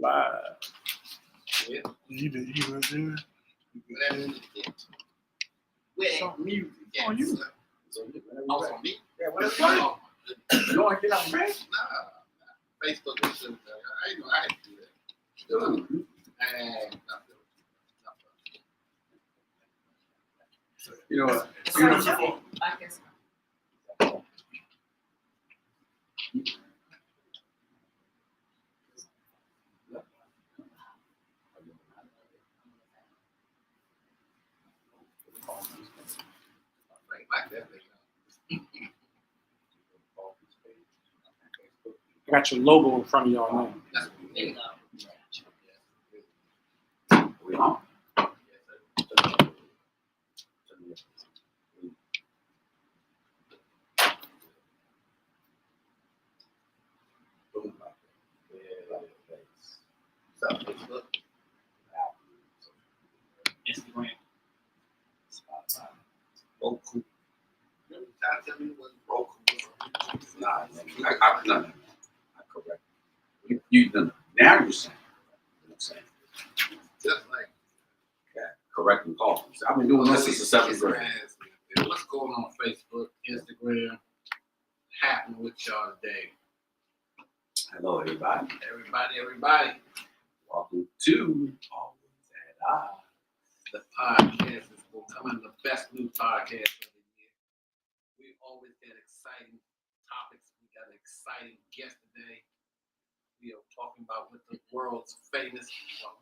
Live. Yeah. You right there. Where music? Oh, you. Oh, for me? Yeah, what is Oh, You want to get on man? nah. Facebook is I didn't know I had to do that. And You know what? I guess. right back there. I got your logo in front of y'all now. That's There you go. We on? Facebook. Instagram. Roku. Trying to tell me what broke. Nah, I correct. You done now you're saying. You know what I'm saying? Just like Yeah, correct and call. I've been doing this since the seventh grade. What's going on Facebook, Instagram, happening with y'all today? Hello, everybody. Everybody. Welcome to Always at Odds. The podcast is becoming the best new podcast of the year. We always get exciting topics. We got an exciting guest today. We are talking about with the world's famous,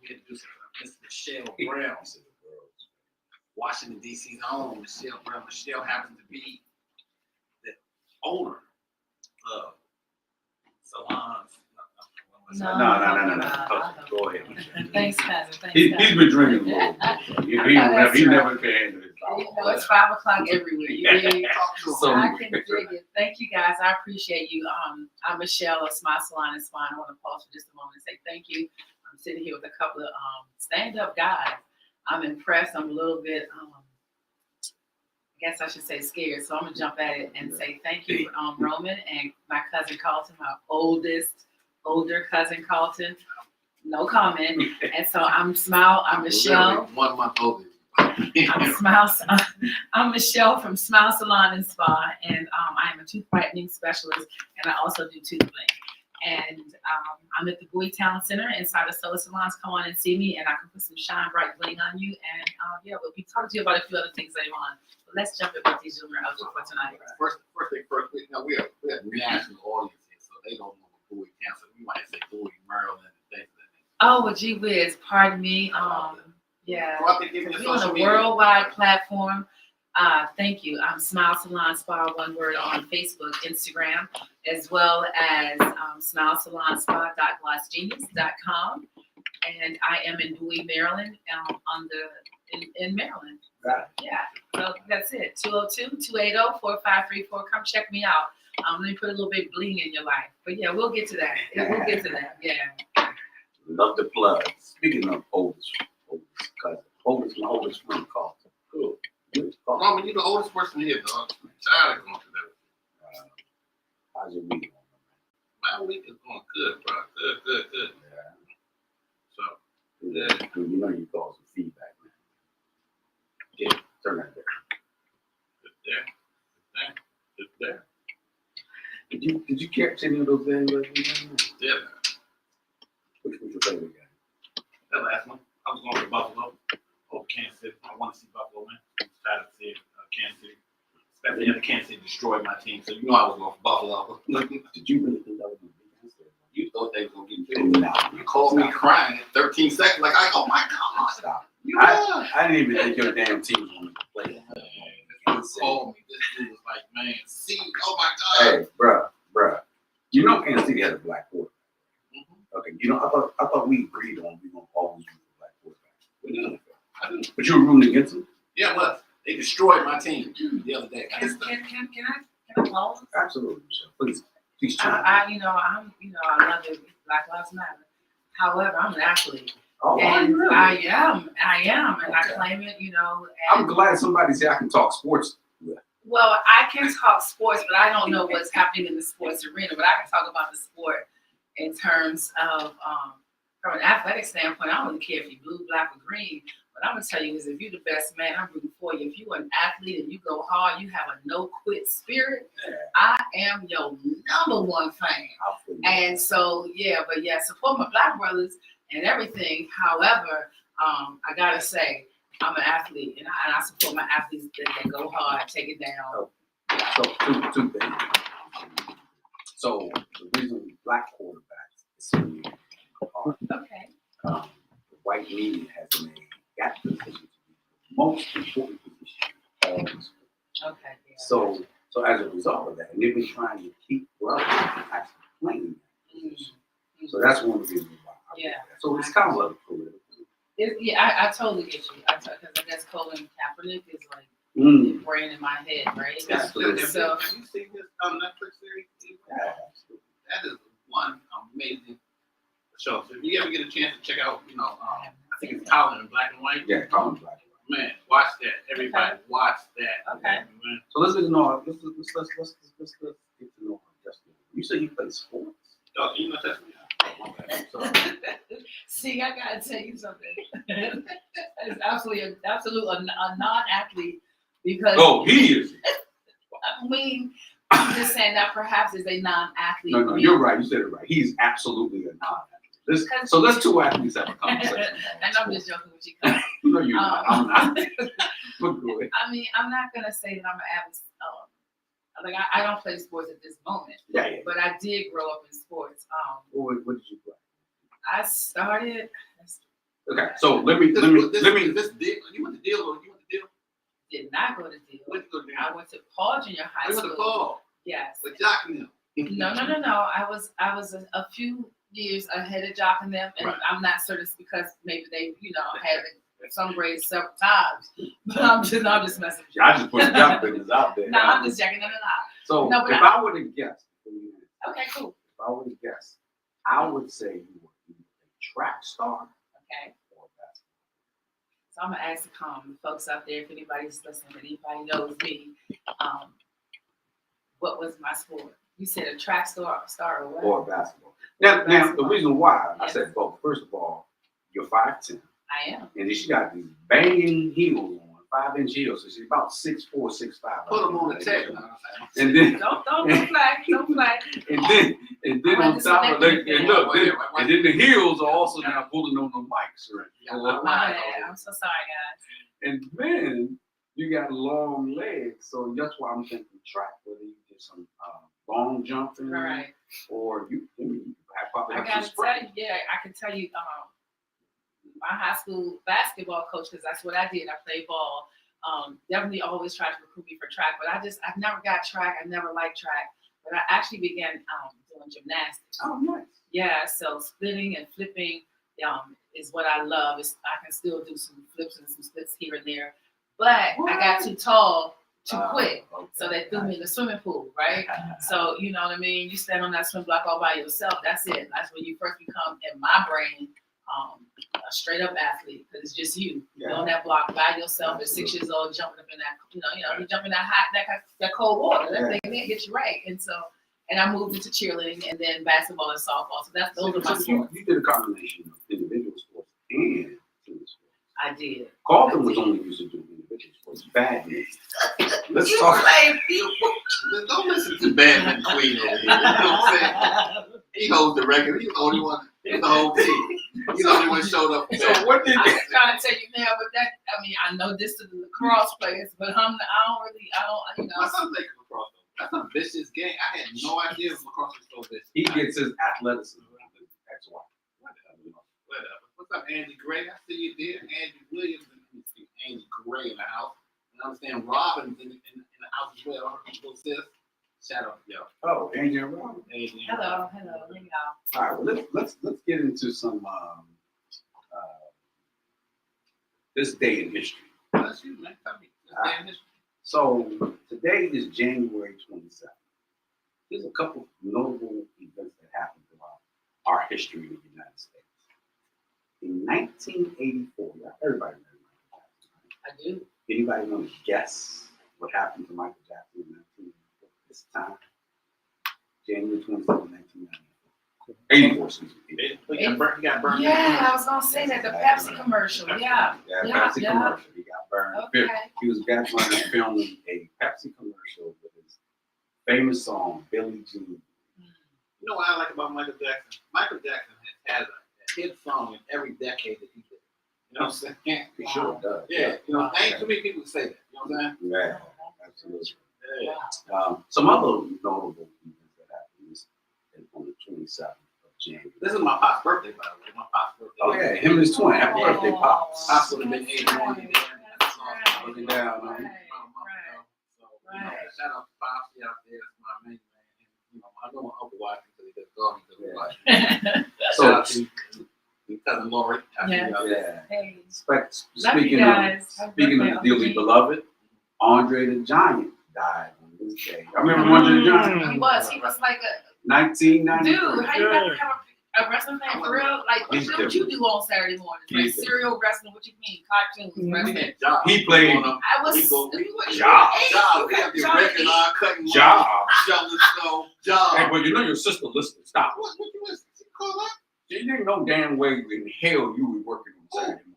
we introduced Miss Michelle Brown, Washington, D.C.'s own Michelle Brown. Michelle happens to be the owner of salons. No. Go ahead. Thanks, cousin. Thanks, He's cousin. been drinking a little bit. He never can handle it. You know, it's 5 o'clock everywhere. You really, So I can dig it. Thank you, guys. I appreciate you. I'm Michelle of Smile Salon and Spine. I want to pause for just a moment and say thank you. I'm sitting here with a couple of stand-up guys. I'm impressed. I'm a little bit, I guess I should say scared. So I'm going to jump at it and say thank you, Roman and my cousin Carlton, my older cousin Carlton. No comment. And so I'm Michelle. 1 month older. I'm Michelle from Smile Salon and Spa, and I am a tooth whitening specialist, and I also do tooth bling. And I'm at the Bowie Town Center inside of Solar Salons. Come on and see me, and I can put some shine bright bling on you. And yeah, we'll be talking to you about a few other things later on. But let's jump in with these gentlemen up for tonight. First thing first, we have national audience here, so they don't know what Bowie Town. So we might say Bowie, Maryland, and things like that. Oh, well, gee whiz, pardon me. Yeah, Go out there, give me we're your on social a media. worldwide platform. Thank you. I'm Smile Salon Spa, one word, on Facebook, Instagram, as well as smilesalonspa.glossgenius.com. And I am in Bowie, Maryland, in Maryland. Right. Yeah, so that's it. 202-280-4534. Come check me out. Let me put a little bit bling in your life. But yeah, we'll get to that. We'll get to that. Yeah. Love the plug. Speaking of oldest cousin, my oldest friend called. Cool. Roman, you're the oldest person here, dog. I'm tired of going through that. How's your week? My week is going good, bro. Good. Yeah. So, Yeah. You know you call some feedback, man. Yeah, turn that there. it's there. Did you catch any of those games last weekend? Yeah. Which was your favorite game? That last one, I was going to Buffalo over Kansas City. I want to see Buffalo win. I'm excited to see Kansas City. Especially after Kansas City destroyed my team. So you know I was going for Buffalo. Did you really think that was going to be Kansas City? You thought they was going to get killed. No. You called me crying at 13 seconds. Like, oh my God. Stop. Yeah. I didn't even think your damn team was going to play. You called me. This dude was like, man, see, oh my God. Hey, bruh. You know Kansas City has a black quarterback. Okay, you know, I thought we agreed on we gonna always use a black quarterback. We do. I do. But you were rooting against them? Yeah, well, they destroyed my team the other day. Can I pause? Absolutely, Michelle. Please chime in. I love it. Black Lives Matter. However, I'm an athlete. Oh, are you really? I am, and I Okay. claim it, I'm glad somebody said I can talk sports with. Well, I can talk sports, but I don't know what's happening in the sports arena. But I can talk about the sport in terms of from an athletic standpoint, I don't really care if you're blue, black, or green. What I'm gonna tell you is if you're the best man, I'm rooting for you. If you're an athlete and you go hard, you have a no quit spirit, I am your number one fan. And so, support my black brothers and everything. However, I gotta say, I'm an athlete and I support my athletes that go hard, take it down. So two things. So the reason black quarterbacks is so unique, Okay. the white media has made that position to be the most important position in all of sports. Okay. Yeah. So as a result of that, and they've been trying to keep brothers from actually playing that position. So that's one of the reasons why. I Yeah. that. So it's kind of like political. I totally get you. Because I guess Colin Kaepernick is like Mm. the brain in my head, right? Absolutely. So, Have you seen this Netflix series? Yeah, absolutely. That is one amazing show. So if you ever get a chance to check out, I think it's Colin in black and white. Yeah, Colin Black. Man, watch that. Everybody, watch that. Okay. Man. So let's get to know. Let's get to know Justin. You said you play sports. Oh, you know that's me. Oh, okay. So, see, I gotta tell you something. It's absolutely a non-athlete because he is. I mean, I'm just saying that perhaps is a non-athlete. No, you're right. You said it right. He's absolutely a non-athlete. So let's two athletes have a conversation. And I'm just joking with you. 'Cause, No, you're not. I'm not. But good. I mean, I'm not gonna say that I'm an avid. Like I don't play sports at this moment, Yeah. but I did grow up in sports. What did you play? I started. Okay, so let me. this deal. You went to deal or you went to deal? Did not go to Deal. Went to go to deal. I went to Paul Junior High I went School. to Paul Yes. with Jock and them. No. I was a few years ahead of Jock and them, and Right. I'm not certain because maybe they, had some grades several times. But I'm just messing with you. I just put the job business out there. No, I'm just checking it out. So No, but if I were to guess, Okay, cool. if I were to guess, I would say you were either a track star Okay. or a basketball. So I'm gonna ask the folks out there if anybody's listening, if anybody knows me. What was my sport? You said a track star or what? Or basketball. Now the Basketball. reason why I Yes. said both. First of all, you're 5'10", I am. and then she got these banging heels on, 5-inch heels, so she's about 6'4", 6'5". Put them on the tech. And then Don't flag. Don't flag. and then on top of that, and then the heels are also now pulling on the mics, right? My bad. I'm so sorry, guys. And then you got long legs, so that's why I'm thinking track, whether you did some long jumping, All right. or you probably I have gotta some tell sprint. you, I can tell you, my high school basketball coach, because that's what I did. I played ball. Definitely always tried to recruit me for track, but I've never got track. I never liked track, but I actually began doing gymnastics. Oh, nice. Yeah, so splitting and flipping is what I love. I can still do some flips and some splits here and there, but I got too tall to quit. Okay. So they threw me in the swimming pool, right? So you know what I mean? You stand on that swim block all by yourself. That's it. That's when you first become, in my brain, a straight up athlete, because it's just you. You're on that block by yourself at 6 years old, jumping up in that, you jump in that hot, that cold water. That thing may get you right. And I moved into cheerleading and then basketball and softball. So those are my sports. You did a combination of individual sports and team sports. I did. Carlton was only used to do individual sports. Badminton. Let's You talk. play Don't listen to Badman Queen over here. You know what I'm saying? He holds the record. He's the only one. He's the whole team. He's the only one showed up. So what did I'm trying to tell you now, but I know this is the lacrosse players, but I don't, My son plays lacrosse. That's a vicious game. I had no idea lacrosse was so vicious. he gets his athleticism from his ex-wife? Whatever. What's up, Angie Gray? I see you there. Angie Williams and Angie Gray in the house. And I understand Robin's in the house as well. Her little sis. Shout out to y'all. Oh, Angie and Robin. Angie. Hello, y'all. All right, well, let's get into some this day in history. That's you, man. Tell me. Damn history. So today is January 27th. There's a couple of notable events that happened throughout our history in the United States. In 1984, everybody knows Michael Jackson, right? I do. Anybody want to guess what happened to Michael Jackson in 1984? This time, January 27th, 1994. 84, excuse me. He got burned. Yeah, I was gonna say that, the Pepsi commercial, yeah. Yeah, Yeah, Pepsi yeah. commercial. He got burned. Okay. He was back running filming a Pepsi commercial with his famous song, Billie Jean. You know what I like about Michael Jackson? Michael Jackson has a hit song in every decade that he did. You know what I'm saying? He sure does. Yeah, you know, ain't too many people say that. You know what I'm saying? Yeah, absolutely. Yeah. Some other notable events that happened is on the 27th of January. This is my pop's birthday, by the way. My pop's birthday. Oh yeah, him and his twin. Happy birthday, Pops. Pops would have been 81 today. That's right. Looking down on Right, him. So, shout out to Pops out there. That's my main man. And, you know, I know my uncle watching because he just called me because he watching. right. Shout out to your cousin Lori. I see Yeah. you out there. Yeah. Hey, love you Speaking guys. of Happy speaking birthday, of dearly Uncle G. beloved, Andre the Giant died on this day. I remember Andre the Giant. He was like a 1993. dude. How you never have a wrestling fan for real? Like what you do on Saturday mornings? Like He's serial wrestling? What you mean? Cartoons, We wrestling? had jobs. He played I was. We go- Jobs. We have the regular cutting Job. shoveling snow. Job. Hey, but you know your sister listened. Stop. What you listen? Call that? You didn't know damn way in hell you were working on Saturday morning.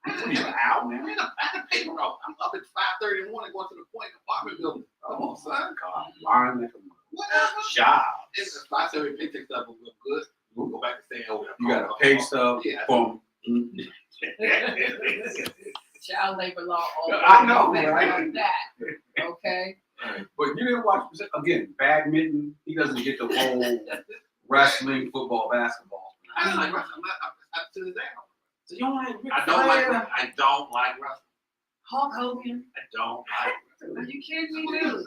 What are you, an owl, man? Man, I'm a paper route. I'm up at 5:30 in the morning going to the point apartment building. Come on, son. God, lying like a Whatever. job. It's a 5:30 paycheck stuff will look good. We'll go back and say, oh, You got to pay stuff Yeah. from. Child labor law. All I know, over right? like that. Okay. But you didn't watch, again, badminton. He doesn't get the whole wrestling, football, basketball. I don't like wrestling. I'm to this day. So you don't like Ric I don't like Flair? wrestling. I don't like wrestling. Hulk Hogan. I don't like wrestling. Are you kidding me, dude?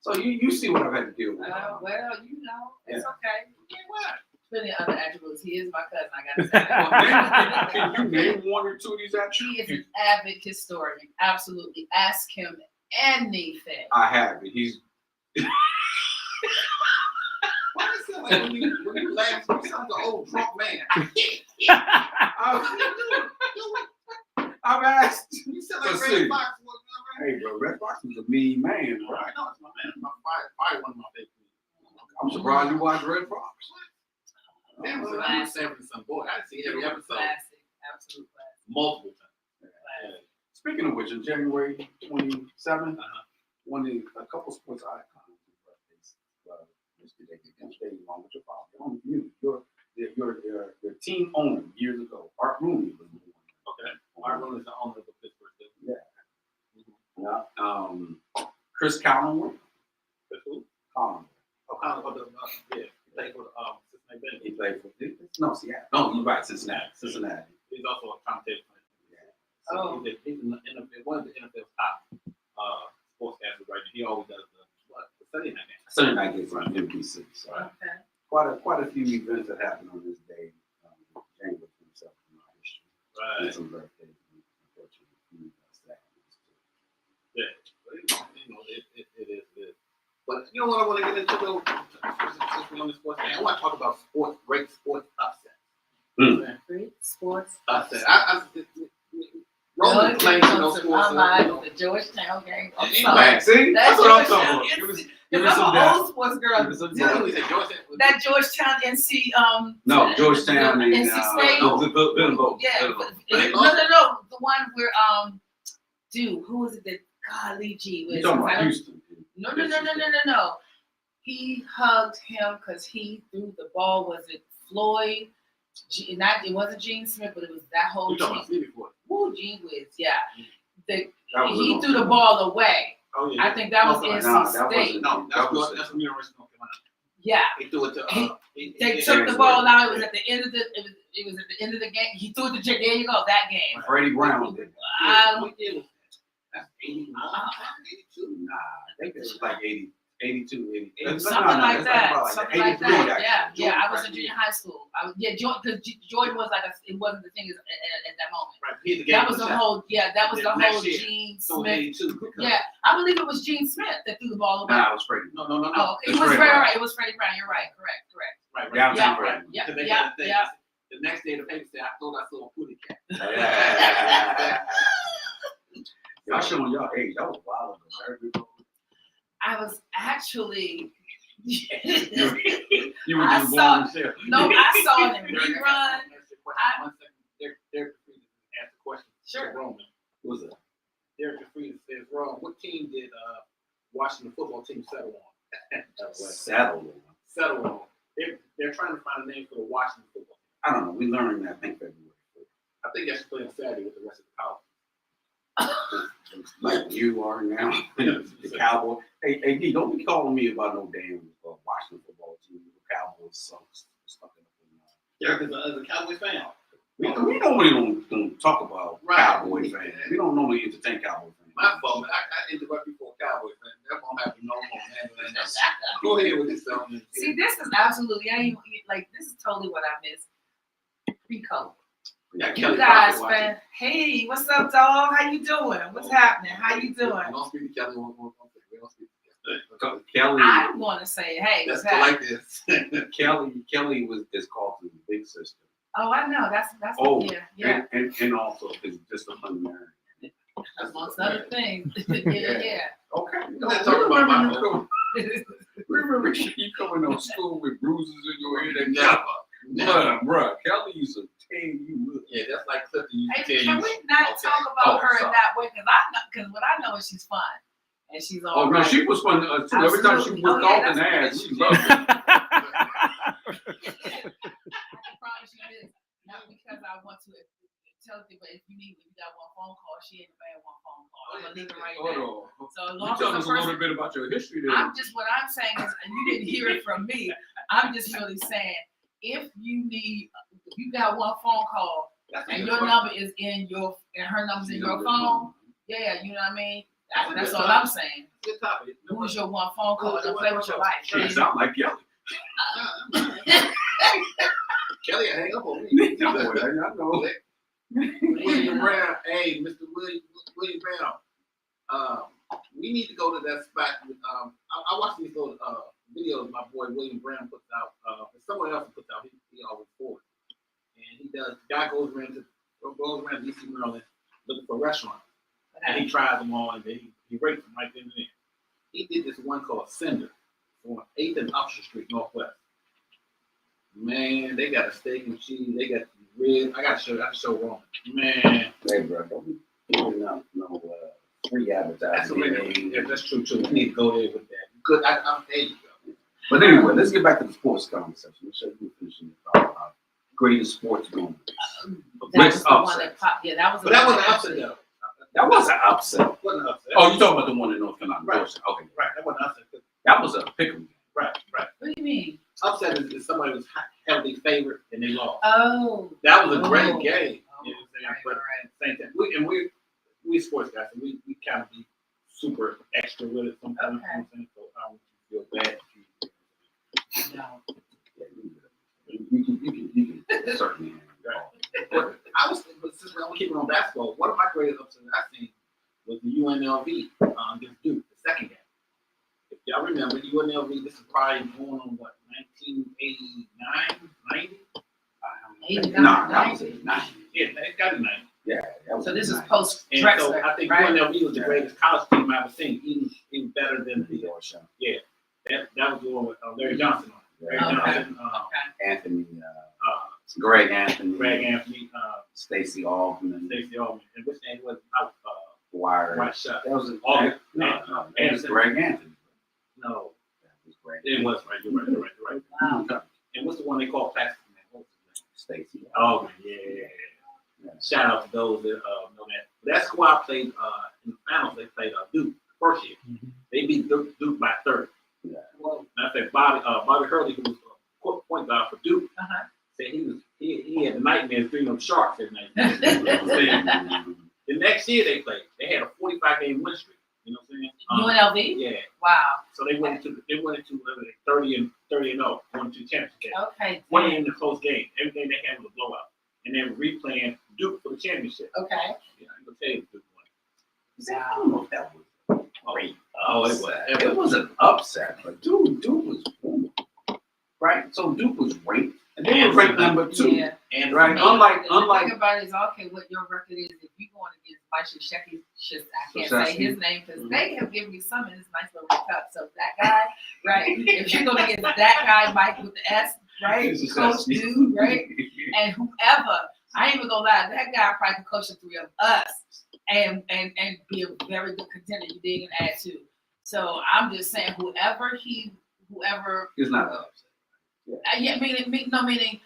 So you see what I've had to deal with. Well, you know, it's Yeah. okay. Yeah, what? Plenty of other attributes. He is my cousin. I gotta say that. Can you name one or two of these He attributes? is an avid historian. Absolutely. Ask him anything. I have it. He's Why is it like when you laugh, you sound like an old drunk man? I've asked. You sound like Let's Red see. Fox. Hey, bro, Red Fox was a mean man, bro. I know it's my man. Probably one of my favorite. I'm surprised you watched Red Fox. Man, was I'm saving some boy. I see every episode Classic. Absolute classic. multiple times. Classic. Speaking of which, on January 27th, Uh-huh. a couple sports icons' birthdays. Yesterday, you stay along with your father. Your team owner years ago, Art Rooney was born. Okay. Marlon is the owner of the Pittsburgh Steelers. Yeah. Chris Collinwood. Chris who? Collinwood. Oh, kind of yeah. Played for Cincinnati Bengals. He played for Seattle. No, you're right, Cincinnati. He's also a commentator. Yeah. So Oh. he's in the NFL, one of the NFL's top sportscasters right now. He always does the Sunday night game. Sunday night games on NBC. So Okay. quite a few events that happened on this day. January 27th in our history. And Right. some birthdays. Unfortunately, a few seconds. Yeah. But, you know, it is. But you know what I want to get into though? Since we're on the sports thing, I want to talk about great sports upsets. Great sports. Upset. Roman claims to know My sports. mind, the Georgetown game. I'm Ain't sorry. Right, see? That's That's what I'm Georgetown talking about. NC. Give me I'm some an depth. old sports girl. Give me some Dude, depth. He said Georgetown. that Georgetown NC No, Georgetown and NC State. Villanova. Yeah, Villanova. no. The one where dude, who was it that golly gee You're was? talking about Houston. No. He hugged him because he threw the ball. Was it Floyd? It wasn't Gene Smith, but it was that whole You talking team. about Stevie Ford? Woo, gee whiz, yeah. That was He a- threw the ball away. Oh yeah. I think that was No, NC that State. wasn't- No, that was that's from University of North Carolina. Yeah, He threw it to. they took the ball out. It was at the end of the. It was at the end of the game. He threw it to. There you go. That game. Freddie Brown did. What year was that? That's 81, 82. Nah, I think it was like 82, 80. Something like that. Something like that. actually. Yeah. I was in junior high school. Jordan, because Jordan was like it wasn't the thing at that moment. Right. He had the game That was the whole. Yeah, that was the Next whole year. Gene So Smith. 82. Yeah, I believe it was Gene Smith that threw the ball away. Nah, it was Freddie. No. Oh, it It's was Freddie Freddie. Brown. Right. It was Freddie Brown. You're right. Correct. Right. Downtown Yeah. Freddie. Yeah. To make Yeah. that thing. Yeah. The next day, the paper said, "I thought I saw a putty cat." Y'all showing y'all age. That was wild. Very good. I was actually You were I just saw- born Michelle. No, I saw it in Derek, rerun. I want to ask you a question. 1 second. Derek DeFrieda asked a question. Sure. To Roman. What was it? Derek DeFrieda says, Ron, what team did Washington football team settle on? Settle. Settle on. They're trying to find a name for the Washington football team. I don't know. We learned that, I think, February 4th. I think they should play on Saturday with the rest of the college. Like you are now, the Cowboys. Hey, D, don't be calling me about no damn Washington football team. The Cowboys sucks. Derek is a Cowboys fan. We normally don't talk about Right. Cowboy fans. We don't normally entertain Cowboy fans. My fault, man. I interrupt you for a Cowboy fan. That won't happen no more, man. Go ahead with yourself. Man. See, this is absolutely, I ain't like, this is totally what I missed pre-COVID. Yeah, You Kelly guys, Crockett watching. man, hey, what's up, dog? How you doing? What's happening? How you doing? We don't speak to Kelly. We don't speak to Kelly. Kelly, I'm going to say, hey, Let's what's go happening? like this. Kelly is called the big sister. Oh, I know. That's Oh, yeah. and also his disciplinary. Amongst other things. yeah. Okay. Let's talk about my fault. Remember you coming to school with bruises in your head and Never. bruh, Kelly used to tear you up. Yeah, that's like Clifton used to Hey, tell can you. we not Okay. talk about her in sorry. that way? Because what I know is she's fun and she's all Oh no, right. she was fun too. Every time she Absolutely. was Oh, yeah, talking that's ass, good. we loved it. I promise you this. Not because I want to tell you, but if you got one phone call, she ain't a bad one phone call. I'm gonna leave it right there. Hold on. So as You long tell as us the a little person, bit about your history there. what I'm saying is, and you didn't hear it from me. I'm just really saying, if you got one phone call That's a and good your question. number is and her number's in your phone, yeah, you know what I mean? That's all I'm saying. Good topic. Who's your one phone call? Don't play with your life. She sound like Kelly. Kelly, hang up on me. I know. William Brown, hey, Mr. William Brown, we need to go to that spot. I watch these little videos my boy William Brown puts out. And someone else puts out. He always forward, and he does. The guy goes around DC, Maryland, looking for restaurants, and he tries them all, and then he rates them right then and there. He did this one called Cinder on 8th and Upshur Street, Northwest. Man, they got a steak and cheese. They got ribs. I got to show Roman. Man, Hey, bro, don't be giving out no free that's advertising. what yeah, that's true too. We need to go there with that. Good, I'm there. You go. But anyway, let's get back to the sports conversation. Let's show you finishing the thought about greatest sports moments. That was the one upset. that popped. Yeah, that was. But that wasn't upset though. That was an upset. Wasn't upset. Oh, you talking about the one in North Carolina? Right. Okay, Right, that wasn't upset. that was a pick 'em. Right. What do you mean? Upset is somebody was heavily favored and they lost. Oh. That was a great Oh. game. Oh, You know what I'm saying? right, But right. at the same time, we sports guys, so we kind of be super extra with it sometimes. Okay. You know what I'm saying? So I don't feel bad. No. You can certainly But since I'm gonna keep it on basketball, one of my greatest upsets I've seen was the UNLV against Duke, the second game. If y'all remember, UNLV, this is probably going on what, 1989, 90? 89, Nah, that was 90. a 90. Yeah, it's got to be 90. Yeah, that was So this is 90. post And so Drexler, I think right? UNLV was the greatest college team I've ever seen, even better than the Georgetown. that was the one with Larry Johnson on it. Larry Yeah. Okay. Johnson, Okay. Anthony, Greg Anthony, Greg Anthony, Stacey Altman, Stacey Allman, and which name was Wire. White Shot. That was Altman. no, that was Greg Anthony. No, That was Greg. it was right. You're right. Wow. And what's the one they call Plastic Man? What was his name? Stacey. Oh, yeah. Shout out to those that know that. That squad played in the finals. They played Duke first year. They beat Duke by 30. Yeah. Well, I think Bobby Hurley, who was point guard for Duke, Uh-huh. said he had nightmares dreaming of sharks at night. You know what I'm saying? The next year they played. They had a 45-game win streak. You know what I'm saying? UNLV? Yeah. Wow. So they went into 30 and 0, going to the championship game. Okay. One in the close game. Everything they had was a blowout. And they were replaying Duke for the championship. Okay. Yeah, I'm gonna tell you Duke won. I don't know if that was great. Oh, it was. It was an upset, but Duke was booming. Right? So Duke was ranked. And they were ranked number 2. Yeah. And Right. The Unlike thing about it is, okay, what your record is, if you're going against Mike Krzyzewski, I can't Krzyzewski. say his name because Mhm. they have given me some in this nice little cup. So that guy, right? If you're gonna get that guy, Mike with the S, right? Coach dude, right? And whoever, I ain't even gonna lie, that guy probably could coach the three of us and be a very good contender. You dig and add to. So I'm just saying, whoever, It's not an upset. meaning,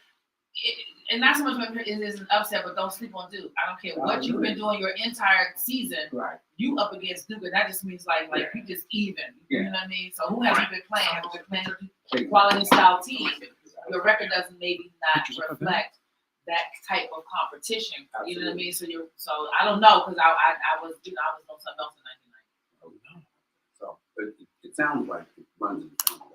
and not so much it is an upset, but don't sleep on Duke. I don't care what you've been doing your entire season. Right. You up against Duke, and that just means like you just even. You know what I mean? So who have you been playing? Have you been playing a quality style team? Your record doesn't maybe not reflect that type of competition. You know what I mean? So I don't know because I was on something else in '99. So it sounds like it runs in the family.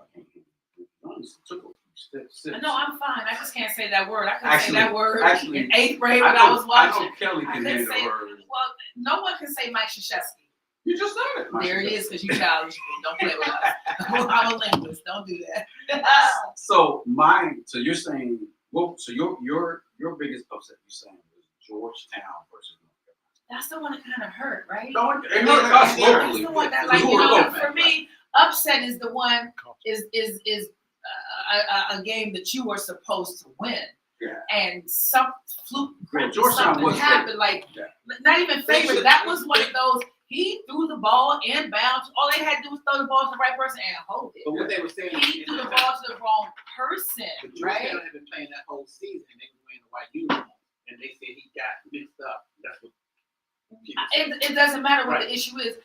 Like, took a few steps. No, I'm fine. I just can't say that word. I couldn't Actually- say that word actually, in 8th grade when I was watching. I know Kelly I can couldn't handle say- her. Well, no one can say Mike Krzyzewski. You just said it. There it is, because you challenged me. Don't play with us. I'm a linguist. Don't do that. So you're saying, well, so your biggest upset you're saying was Georgetown versus North Carolina. That's the one that kind of hurt, right? No, it That's hurt us locally. the one that, because like, we you were know, local. for me, upset is the one is a game that you were supposed to win. Yeah. And some fluke, Well, Georgetown something was happened. Like, Yeah. not even They favorite. should- That was one of those. He threw the ball inbounds. All they had to do was throw the ball to the right person and hold it. But what they were saying, He threw the ball to the wrong person, but right? Georgetown had been playing that whole season, and they were wearing the white uniform, and they said he got mixed up. That's what people said. It doesn't matter what Right. the issue is.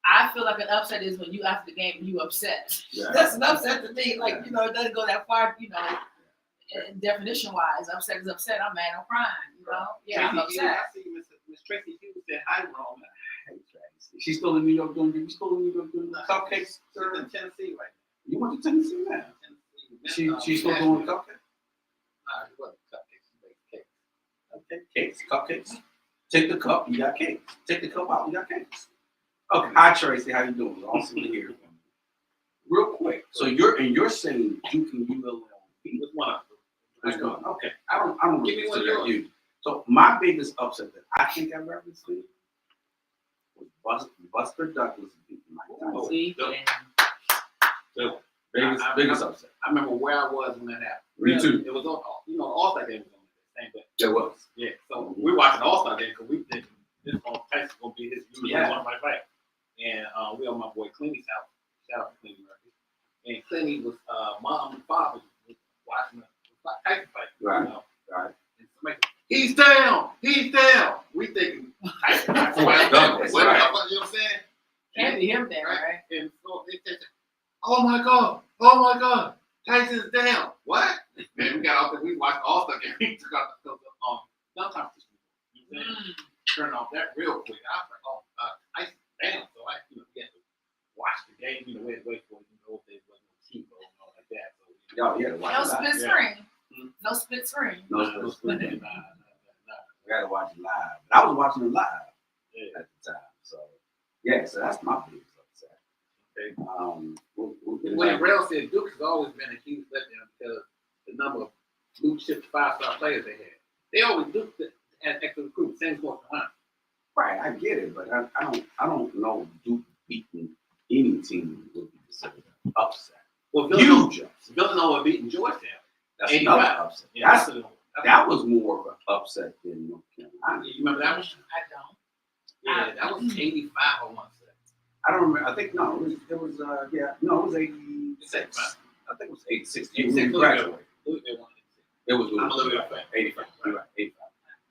I feel like an upset is when you after the game you upset. Yeah. That's an upset to me. Like, you know, it doesn't go that far, you know, definition wise. Upset is upset. I'm mad, I'm crying, you know? Yeah, I'm Tracy Hughes, upset. I see Miss Tracy Hughes said hi, Rome. She's still in New York doing cupcakes. She's in Tennessee right You went to Tennessee now. now. Tennessee. She's still doing cupcakes. Nah, it wasn't cupcakes. She baked cakes. Okay, cakes, cupcakes. Take the cup, you got cakes. Take the cup out, you got cakes. Okay, hi Tracy, how you doing? Awesome to hear from you. Real quick, so you're saying Duke and ULL beat Which one? Which one? Okay, I don't Give me one of consider yours. you. So my biggest upset that I think I've ever seen was Buster Douglas beating Mike Tyson. See? no. And Biggest upset. I remember where I was when that happened. Me too. It was on, All-Star game was on that same day. There was. Yeah, so we watching the All-Star game because we think this Tyson's gonna be his usual Yeah. one right back. And we on my boy Clinty's house. Shout out to Clinty Murphy. And Clinty was mom and father was watching the Tyson fight. Right. You know? Right. And somebody, he's down. We thinking Tyson. Douglas, What, right. you know what I'm saying? can't be him there, right? And so they said, oh my God, Tyson's down. What? Man, we got out there, we watched All Star game. We took out the non-competition. You know what I'm saying? Turned off that real quick. I was like, Tyson's down. So I, we had to watch the game. We had to wait for it. Those days wasn't no TV and all like that. So Y'all, yeah, watch No it live. split screen. No split screen. No nah, split screen. nah. We gotta watch it live. But I was watching it live Yeah. at the time. So yeah, so that's my biggest upset. Okay. We'll Rail said Duke has always been a huge letdown because the number of blue chip 5-star players they had. They always Duke had extra recruits, same as North Carolina. right, I get it, but I don't know Duke beating any team would be considered an upset. Well, Huge upset. Villanova beating Georgetown. That's 85. another upset. Yeah, That was more of an upset than North Carolina. You remember that one? I don't. Yeah, that was 85 I want to say. I don't remember. I think no, it was 86. I think it was 86. You 86, graduated. Louisville won It was I'm a Louisville fan. 85. You're right, 85.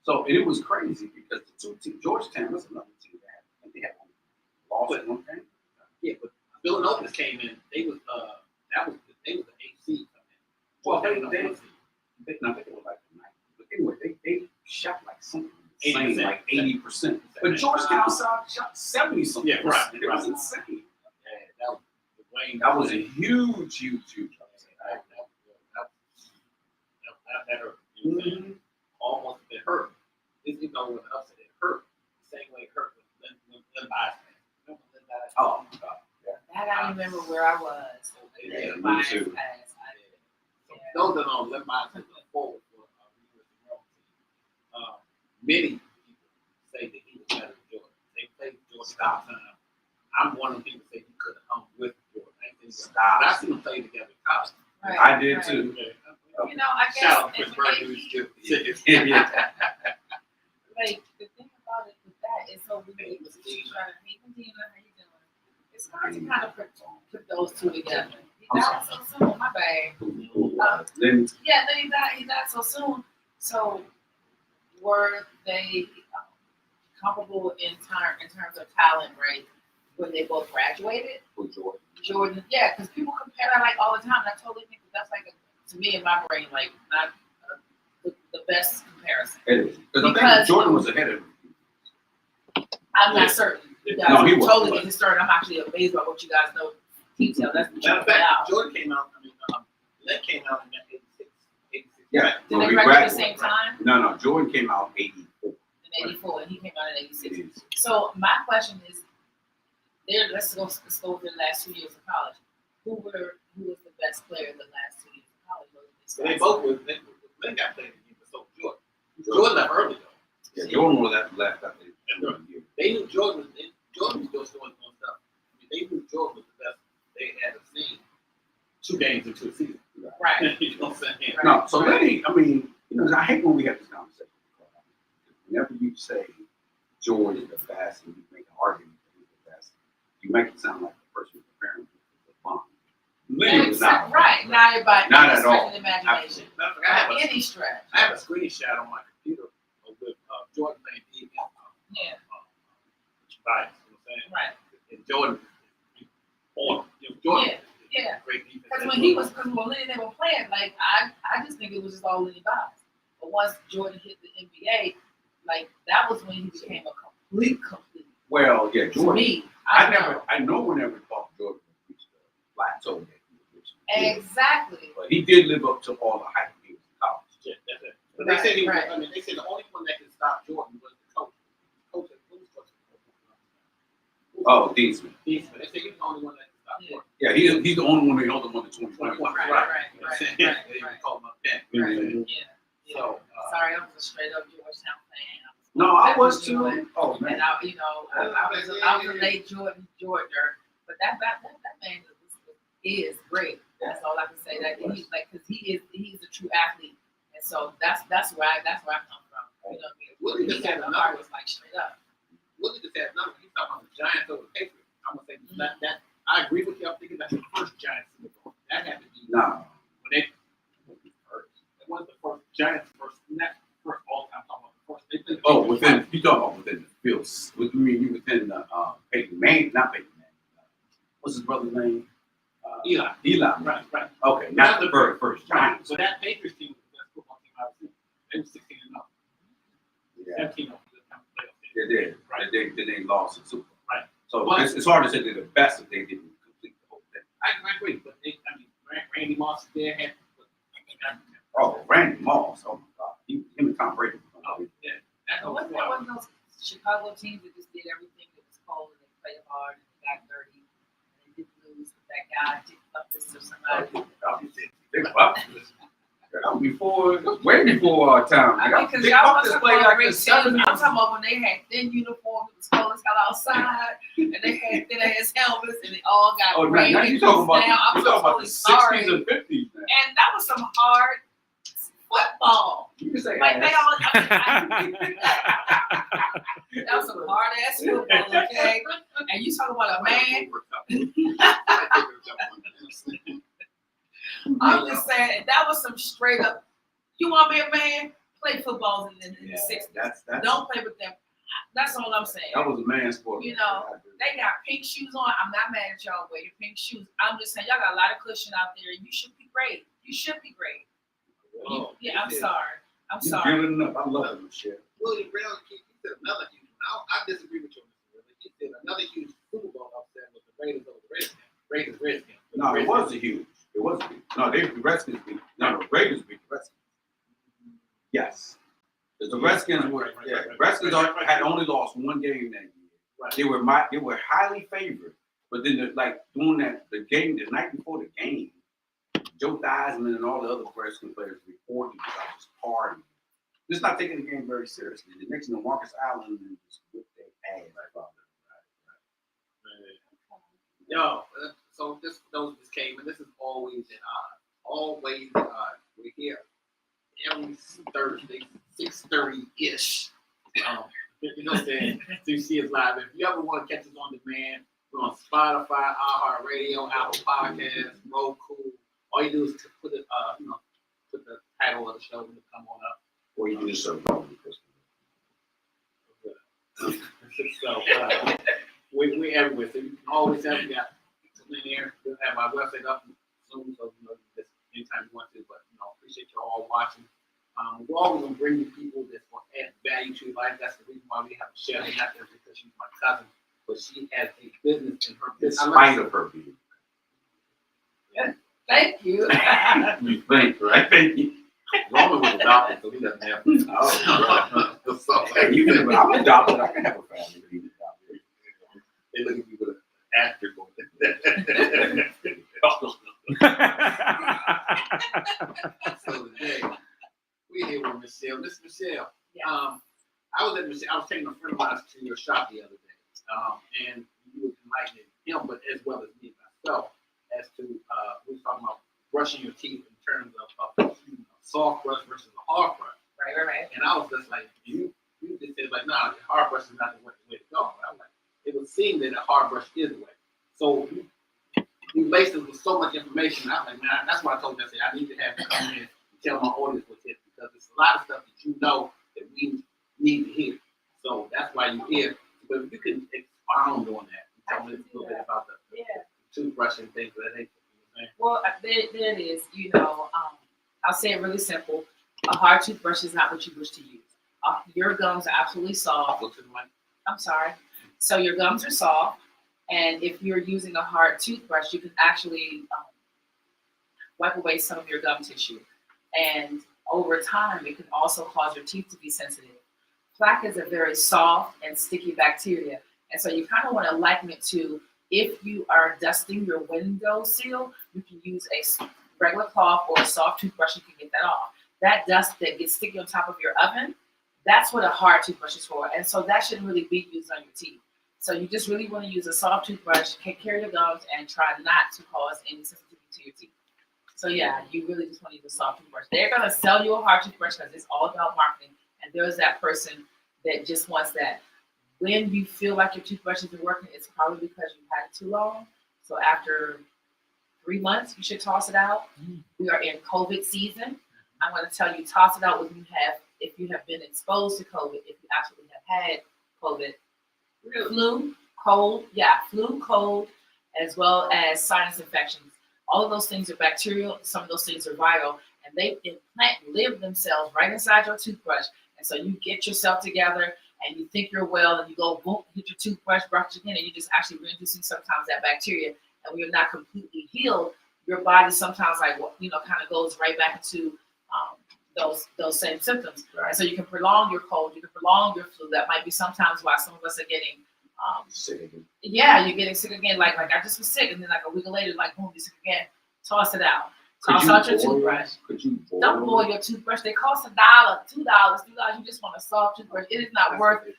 So and it was crazy because the two teams, Georgetown was another team that I think they had lost in one game. Yeah, but Villanova came in. They was they was the 8th seed. Well, They they were they the 1st seed. no, I think it was like the 90. But anyway, they shot like something 80%. insane, like 80%. But Georgetown shot 70 something. Yeah, right, It was right. insane. Yeah, that was the Wayne. That was a huge upset. That hurt. You know what I'm saying? Mhm. Almost it hurt. This you know when upset it hurt. The same way it hurt when Lynn Bias. Remember Lynn Bias? Oh my God. Yeah. That I remember where I was. Yeah, me Bias too. pass. So those that don't Lynn Bias is forward for University of Maryland. Many people say that he was better than George. for the top time. I'm one of the people that say he could have hung with Jordan. I think so. Stop. But I seen him play together in college. Right, I did right. too. You know, I guess Shout out to and Chris Berger, maybe- who's still tickets. like the thing about it with that is so weird. Hey, Medina, how you doing? It's hard to kind of put those two together. He I'm died so soon. My bad. Then Yeah, then he died so soon. So were they comparable in terms of talent, right? When they both graduated? for Jordan. Jordan, yeah, because people compare that like all the time. And I totally think that's like to me in my brain, like not the best comparison. It is. Because I Because- think Jordan was ahead of him. I'm Yeah. not certain. You guys No, he are was. totally getting started. I'm actually amazed by what you guys know detail. That's the Matter of truth fact, out. Jordan came out, Len came out in 86. Yeah. Did when they we graduate at the graduated. same time? No, Jordan came out 84. In 84, and he came out in 86. It is. So my question is, let's go over the last 2 years of college. Who was the best player in the last 2 years of college? So they both were, Len got played again, but so Jordan. Jordan left early though. Yeah, Jordan was left after the year. They knew Jordan was still doing stuff. I mean, they knew Jordan was the best they had seen 2 games into a season. Right. You know what I'm saying? Right. No, so Lenny, I mean, I hate when we have this conversation. Whenever you say Jordan is the best and you make an argument that he's the best, you make it sound like the person comparing him to LeBron. Lenny was not. Right. Not by Not any at all. stretch of the imagination. Matter of fact, By any stretch. I have a screenshot on my computer with Jordan playing D Yeah. Right, you know what I'm saying? Right. And Jordan, Jordan, Yeah. great defense. Because when Lenny and they were playing, like I just think it was just all Lenny vibes. But once Jordan hit the NBA, like that was when he became a complete. Well, yeah, To Jordan. me, No one ever thought Jordan would reach the plateau that he was reaching. Exactly. But he did live up to all the hype he was in college. Yeah, that's it. But they said he was, Right. I mean, they said the only one that could stop Jordan was the coach. Coach, who was coach? Oh, Dean Smith. They said he was the only one that could stop Yeah. Jordan. Yeah, he's the only one that held him under 20. Right, Right. right, You know what I'm right, saying? right, They even right. called him up then. Mhm. Yeah. Yeah. So, Sorry, I was a straight up Georgetown fan. No, I was too. Oh, man. And I was a late Jordan Georgia, but that man is great. That's all I can say. That he's like, because he's a true athlete, and so that's where I come from. You know what I mean? Willie He just got had the another heart one. was like straight up. Willie just had another one. He's talking about the Giants over the Patriots. I'm gonna say that I agree with you. I'm thinking that's the first Giants Super Bowl. That had to be No. when they it was the first Giants not first all time talking about the first they played the Oh, Patriots you talking about within the fields. What you mean you within the Peyton Manning, not Peyton Manning. What's his brother's name? Eli. Eli. Right. Okay, not the very first Giants. So that Patriots team was the best football team I've seen. They were 16-0. Yeah, 17-0. they did. Right. They lost the Super Bowl. Right. So But- it's hard to say they're the best if they didn't complete the whole thing. I agree, but Randy Moss there had. Oh, Randy Moss. Oh my God. Him and Tom Brady. Oh, yeah. That's So wasn't that one of those Chicago teams that just did everything that was cold and they played hard and they got dirty and they didn't lose, but that guy did up this to somebody. Way before our time. I mean, because They y'all fucked was this talking play about like great the teams. I'm 70s. talking about when they had thin uniforms, it was cold as hell outside, and they had thin ass helmets, and they all got Oh, rain now and you talking about down. I'm you talking about totally the sorry. 60s and 50s now. And that was some hard football. You can say Like they ass. all, that was some hard ass football, okay? And you talking about a man? I'm just saying that was some straight up. You want to be a man? Play footballs in the Yeah, 60s. that's Don't play with them. That's all I'm saying. that was a man's sport. You know, They got pink shoes on. I'm not mad at y'all wearing pink shoes. I'm just saying y'all got a lot of cushion out there. You should be great. You should be great. Yeah, I'm sorry. I'm You sorry. giving it up. I love it, Michelle. Willie Brown, he said another huge. I disagree with you on this. Willie. He said another huge Super Bowl upset was the Raiders over the Redskins. Redskins. No, it wasn't huge. It wasn't huge. No, the Redskins beat. No, the Raiders beat the Redskins. Yes. Because the Redskins were, the Redskins had only lost one game that year. Right. They were highly favored, but then doing the night before the game, Joe Theismann and all the other Redskins players reported about this party. Just not taking the game very seriously. The next thing, Marcus Allen just whipped their ass. Yo, so this for those that came, and this is always an odd. Always an odd. We're here every Thursday, 6:30-ish. You know what I'm saying? To see us live. If you ever want to catch us on demand, we're on Spotify, iHeartRadio, Apple Podcasts, Roku. All you do is put it, put the title of the show and it'll come on up. Or you can just serve them. So we everywhere. So you can always have something in there. We'll have our website up soon, so just anytime you want to. But appreciate you all watching. We're always gonna bring you people that's gonna add value to your life. That's the reason why we have Michelle, not just because she's my cousin, but she has a business in her In business. spite of her being. Thank you. You think, right? Thank you. Roman was adopted, so he doesn't have. Oh, So, hey, you can, I'm adopted. I can have a family. But he's adopted. they look at you with an asterisk on it. So today, we're here with Michelle. Miss Michelle, Yeah. I was taking a friend of mine to your shop the other day, and you was enlightening him, but as well as me myself, as to we was talking about brushing your teeth in terms of a soft brush versus a hard brush. Right. And I was just like, you just said like, nah, the hard brush is not the way to go. I was like, it would seem that a hard brush is the way. So you laced us with so much information. I was like, man, that's why I told you, I said, I need to have you come in and tell my audience what's it, because there's a lot of stuff that you know that we need to hear. So that's why you're here. But if you can expound on that, and tell me a little bit about the toothbrush and things of that nature. Well, there it is. I'll say it really simple. A hard toothbrush is not what you wish to use. Your gums are absolutely soft. Go to the mic. I'm sorry. So your gums are soft, and if you're using a hard toothbrush, you can actually wipe away some of your gum tissue. And over time, it can also cause your teeth to be sensitive. Plaque is a very soft and sticky bacteria, and so you kind of want to liken it to if you are dusting your windowsill, you can use a regular cloth or a soft toothbrush, you can get that off. That dust that gets sticky on top of your oven, that's what a hard toothbrush is for. And so that shouldn't really be used on your teeth. So you just really want to use a soft toothbrush, take care of your gums, and try not to cause any sensitivity to your teeth. So yeah, you really just want to use a soft toothbrush. They're going to sell you a hard toothbrush because it's all about marketing. And there's that person that just wants that. When you feel like your toothbrush isn't working, it's probably because you had it too long. So after 3 months, you should toss it out. We are in COVID season. I'm going to tell you, toss it out if you have been exposed to COVID, if you actually have had COVID. Flu, cold, as well as sinus infections. All of those things are bacterial. Some of those things are viral, and they live themselves right inside your toothbrush. And so you get yourself together, and you think you're well, and you go boom, hit your toothbrush, brush it again, and you just actually reintroducing sometimes that bacteria. And when you're not completely healed, your body sometimes kind of goes right back into those same symptoms. Right. And so you can prolong your cold, you can prolong your flu. That might be sometimes why some of us are getting Sick again. yeah, you're getting sick again. Like I just was sick, and then like a week later, like boom, you're sick again. Toss it out. Toss out your toothbrush. Could you boil? Don't boil your toothbrush. They cost $1, $2, $3. You just want a soft toothbrush. It is not worth it.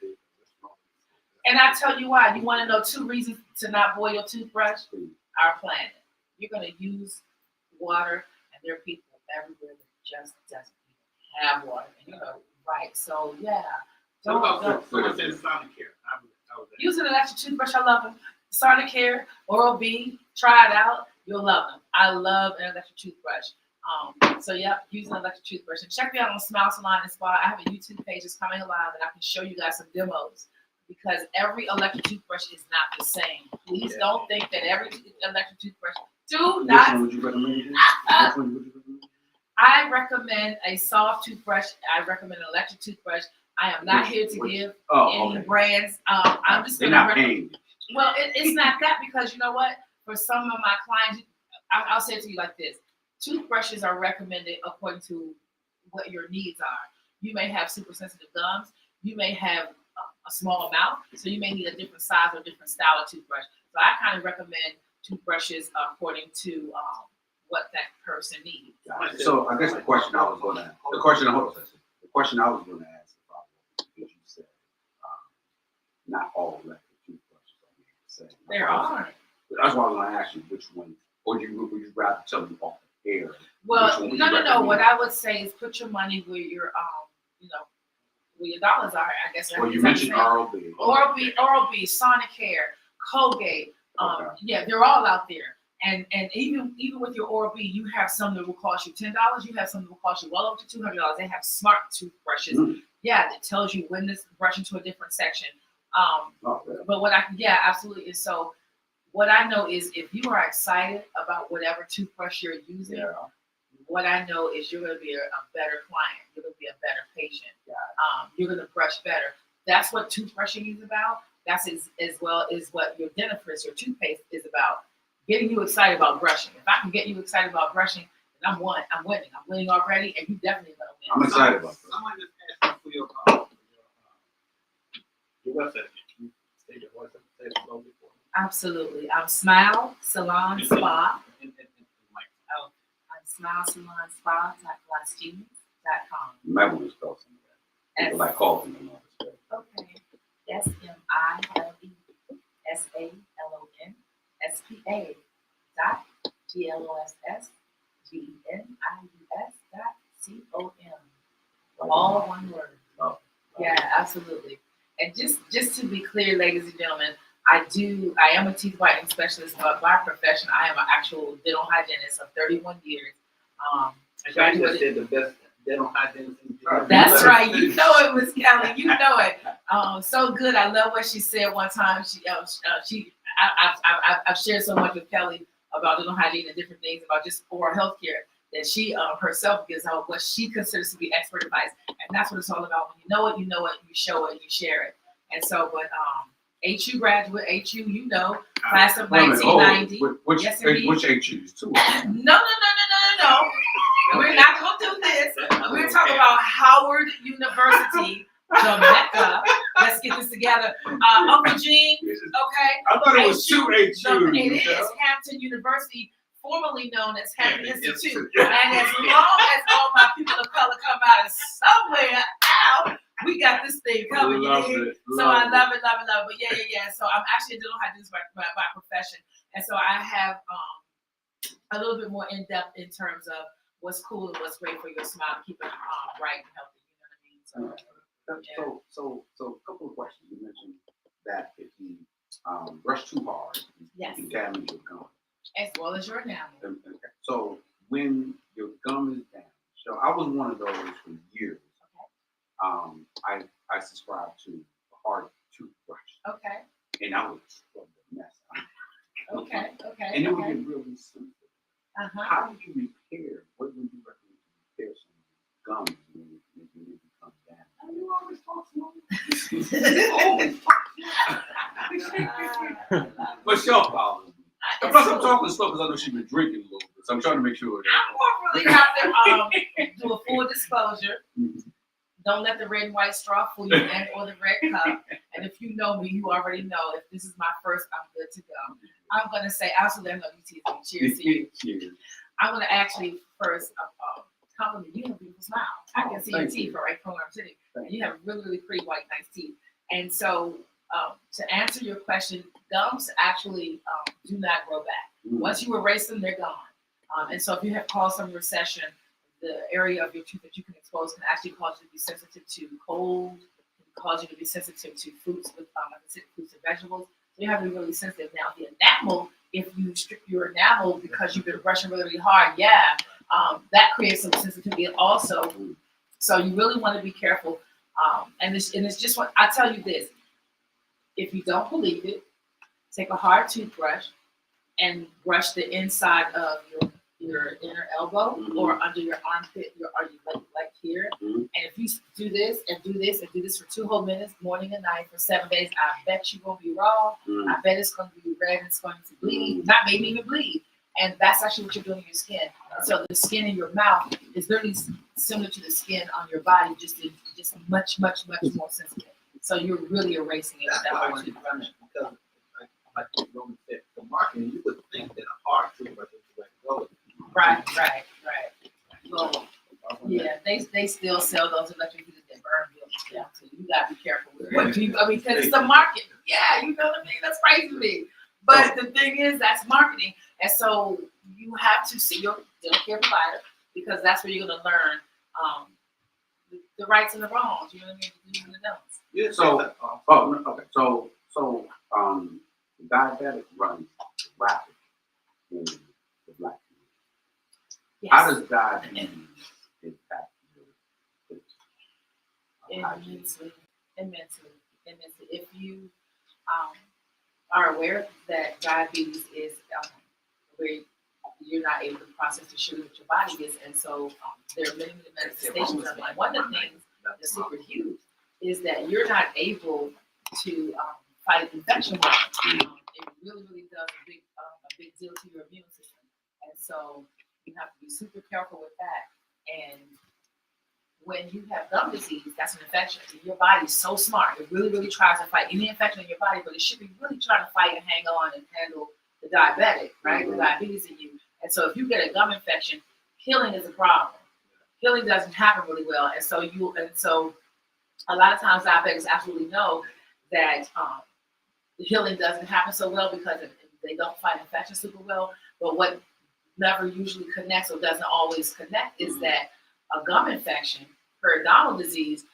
And I tell you why. You want to know 2 reasons to not boil your toothbrush? Our planet. You're going to use water, and there are people everywhere that just doesn't even have water. And right. So yeah. What about Don't. someone said Sonicare? Use an electric toothbrush. I love them. Sonicare, Oral-B, try it out. You'll love them. I love an electric toothbrush. So yeah, use an electric toothbrush. And check me out on Smile Salon and Spa. I have a YouTube page that's coming live, and I can show you guys some demos because every electric toothbrush is not the same. Please don't think that every electric toothbrush. Do Which not. one would you recommend? Which one would you recommend? I recommend a soft toothbrush. I recommend an electric toothbrush. I am not here to give any brands. I'm just They're going not paying. Well, it's not that because you know what? For some of my clients, I'll say it to you like this. Toothbrushes are recommended according to what your needs are. You may have super sensitive gums. You may have a small mouth. So you may need a different size or different style of toothbrush. So I kind of recommend toothbrushes according to what that person needs. So I guess the question I was going to ask, the question I was going to ask, because you said not all electric toothbrushes are the same. There are. That's why I was gonna ask you which one, or would you rather tell me off the air? Well, Which one would no, you no, no. recommend? What I would say is put your money where your you know, where your dollars are. I guess. Well, you that's mentioned what I'm saying. ROB. Oral-B, Sonicare, Colgate. Okay. Yeah, they're all out there. And even with your Oral-B, you have some that will cost you $10. You have some that will cost you well over $200. They have smart toothbrushes. Mm. Yeah, that tells you when to brush into a different section. Oh, really? But yeah, absolutely. And so what I know is if you are excited about whatever toothbrush you're using, Yeah. what I know is you're going to be a better client. You're going to be a better patient. Yeah. You're going to brush better. That's what toothbrushing is about. That's as well as what your dentifrice, your toothpaste is about. Getting you excited about brushing. If I can get you excited about brushing, then I'm winning. I'm winning already, and you definitely going to win. I'm excited about that. Someone just asked you for your website. Can you say your website? Say it slowly for me. Absolutely. I'm Smile Salon Spa. And Mike. I'm smilesalonspa.com. You might want to spell some of that. People like coughing and all this stuff. Okay. SMILESPA.GLOSSGENIUS.COM. All one word. Oh. Yeah, absolutely. And just to be clear, ladies and gentlemen, I am a teeth whitening specialist, but by profession, I am an actual dental hygienist of 31 years. I I just graduated. said the best dental hygienist in the That's right. You know it, Miss Kelly. You know it. So good. I love what she said one time. I've shared so much with Kelly about dental hygiene and different things about just oral health care that she herself gives out what she considers to be expert advice. And that's what it's all about. When you know it, you show it, you share it. And so, but HU graduate, HU, you know, class of 1990. Which Yes, indeed. which HUs too? No. We're not going to do this. We're talking about Howard University, Jamaica. Let's get this together. Uncle Gene, okay? I thought it was two HUs. It is Hampton University, formerly known as Hampton Institute. And as long as all my people of color come out of somewhere out, we got this thing coming. Love You dig? it. So I love it. But yeah. So I'm actually a dental hygienist by profession. And so I have a little bit more in depth in terms of what's cool and what's great for your smile, keep it bright and healthy. You know what I mean? So a couple of questions. You mentioned that if you brush too hard, Yes. you can damage your gum. As well as your enamel. Okay. So when your gum is damaged, so I was one of those for years. I subscribed to a hard toothbrush, Okay. and I was a mess. Okay. And it would get really sensitive. Uh-huh. How did you repair? What would you recommend to repair some gums when it becomes damaged? You always talk slow. What's your problem? And plus, I'm talking slow because I know she's been drinking a little bit, so I'm trying to make sure that. I'm gonna really have to do a full disclosure. Don't let the red and white straw fool you and or the red cup. And if you know me, you already know if this is my first, I'm good to go. I'm gonna say absolutely. I know you tease me. Cheers to you. Cheers. I'm gonna actually first compliment you. You have a beautiful smile. I can see your Thank teeth you. from right from where I'm sitting. Thank You have really, really pretty white, nice teeth. And so, to answer your question, gums actually do not grow back. Once you erase them, they're gone. And so if you have caused some recession, the area of your tooth that you can expose can actually cause you to be sensitive to cold, can cause you to be sensitive to fruits with fruits and vegetables. So you have to be really sensitive. Now the enamel, if you strip your enamel because you've been brushing really, really hard, that creates some sensitivity also. So you really want to be careful. And it's just what I tell you this. If you don't believe it, take a hard toothbrush and brush the inside of your inner elbow or under your armpit, your like here. And if you do this and do this and do this for 2 whole minutes, morning and night for 7 days, I bet you're gonna be raw. I bet it's gonna be red and it's going to bleed, not maybe even bleed. And that's actually what you're doing in your skin. So the skin in your mouth is literally similar to the skin on your body, just much more sensitive. So you're really erasing it. That's That why I way. want you to run it, because like Roman said, the marketing, you would think that a hard toothbrush is the way to go. Right. Well, yeah, they still sell those electric heaters that burn buildings down, so you gotta be careful with what you. I mean, because it's the market. Yeah, you know what I mean. That's crazy to me. But the thing is, that's marketing. And so you have to see your dental care provider because that's where you're going to learn the rights and the wrongs. You know what I mean? The do's and the don'ts. Yeah, So- Oh, no, okay. So, diabetic runs rapid in the black community. Yes. How does diabetes impact your hygiene? Immensely. If you are aware that diabetes is where you're not able to process the sugar that your body gets, and so there are many manifestations of it. One of the things that's super huge is that you're not able to fight infection well. It really does a big deal to your immune system, and so you have to be super careful with that. And when you have gum disease, that's an infection. Your body's so smart; it really tries to fight any infection in your body, but it should be really trying to fight and hang on and handle the diabetic, right? The diabetes in you. And so if you get a gum infection, healing is a problem. Healing doesn't happen really well, and so a lot of times diabetics absolutely know that the healing doesn't happen so well because they don't fight infection super well. But what never usually connects or doesn't always connect is that a gum infection, periodontal disease,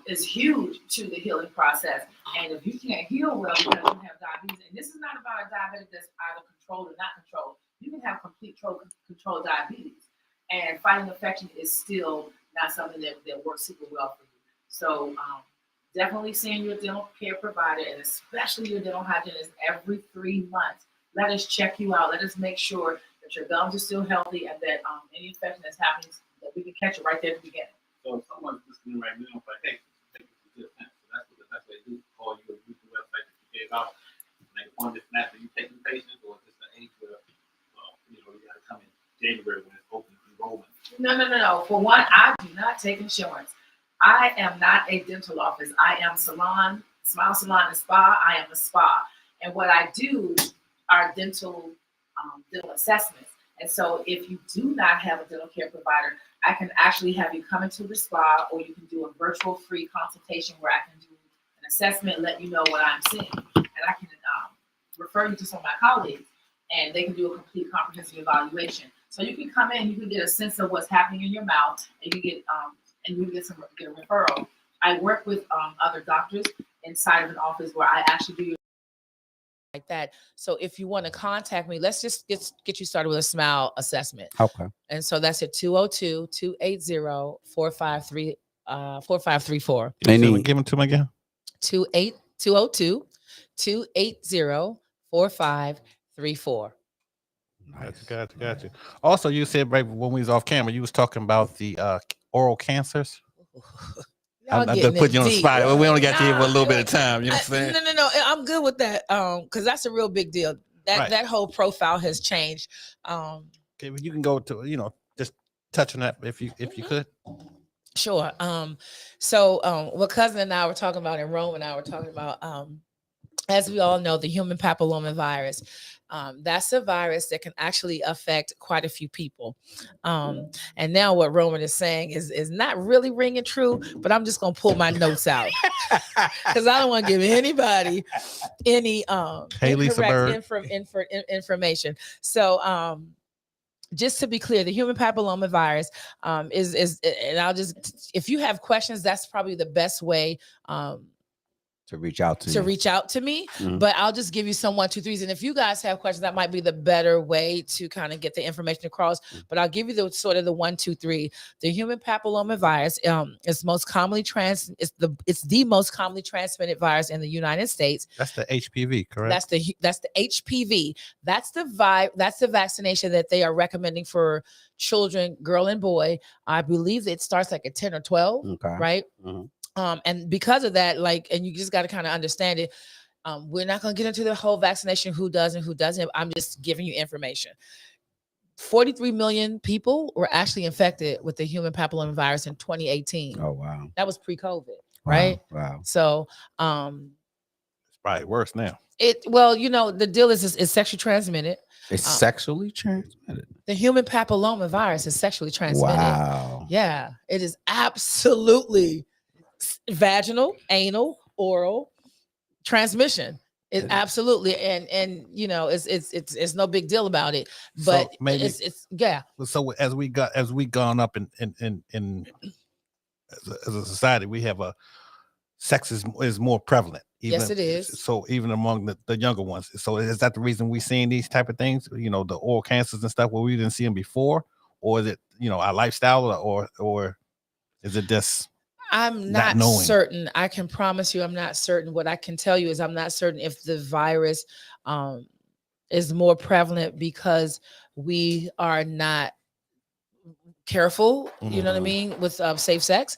is huge to the healing process. And if you can't heal well because you have diabetes, and this is not about a diabetic that's out of control or not controlled, you can have complete control diabetes. And fighting infection is still not something that works super well for you. So definitely seeing your dental care provider, and especially your dental hygienist, every 3 months. Let us check you out. Let us make sure that your gums are still healthy and that any infection that's happening, that we can catch it right there at the beginning. So if someone's listening right now, but hey, take this to good sense. So that's what the best way to do. Call you or use the website that you gave out. Like on this map, are you taking patients, or is this the age where you got to come in January when it's open enrollment? No. For one, I do not take insurance. I am not a dental office. I am Smile Salon and Spa. I am a spa. And what I do are dental assessments. And so if you do not have a dental care provider, I can actually have you come into the spa, or you can do a virtual free consultation where I can do an assessment, let you know what I'm seeing. And I can refer you to some of my colleagues, and they can do a complete comprehensive evaluation. So you can come in, you can get a sense of what's happening in your mouth, and you get a referral. I work with other doctors inside of an office where I actually do like that. So if you want to contact me, let's just get you started with a smile assessment. Okay. And so that's at 202-280-4534. Give them to me again. 202-280-4534. Gotcha. Also, you said right when we was off camera, you was talking about the oral cancers. I put you on the spot. We only got you here for a little bit of time. You know what I'm saying? No. I'm good with that. Because that's a real big deal. That whole profile has changed. Okay, well, you can go to just touch on that if you could. Sure. So what cousin and I were talking about, and Rome and I were talking about, as we all know, the human papilloma virus. That's a virus that can actually affect quite a few people. And now what Roman is saying is not really ringing true, but I'm just gonna pull my notes out because I don't want to give anybody any incorrect information. So just to be clear, the human papilloma virus is, and I'll just, if you have questions, that's probably the best way to reach out to me. Mhm. But I'll just give you some 1, 2, 3s. And if you guys have questions, that might be the better way to kind of get the information across. But I'll give you the sort of the 1, 2, 3. The human papilloma virus is most commonly it's the most commonly transmitted virus in the United States. That's the HPV, correct? That's the HPV. That's the vaccination that they are recommending for children, girl and boy. I believe it starts like at 10 or 12, right? Mhm. And because of that, and you just got to kind of understand it. We're not going to get into the whole vaccination, who does and who doesn't. I'm just giving you information. 43 million people were actually infected with the human papilloma virus in 2018. Oh, wow. That was pre-COVID, right? Wow. So, It's probably worse now. the deal is sexually transmitted. It's sexually transmitted. The human papilloma virus is sexually transmitted. Wow. Yeah, it is absolutely vaginal, anal, oral transmission. It, absolutely, and you know, it's no big deal about it. But So maybe it's yeah. so as we gone up in as a society, we have a sex is more prevalent. Even, Yes, it is. So even among the younger ones. So is that the reason we seeing these type of things? You know, the oral cancers and stuff where we didn't see them before, or is it, you know, our lifestyle, or is it just I'm not not knowing? certain. I can promise you, I'm not certain. What I can tell you is I'm not certain if the virus is more prevalent because we are not careful. You know what I Mhm. mean, with safe sex.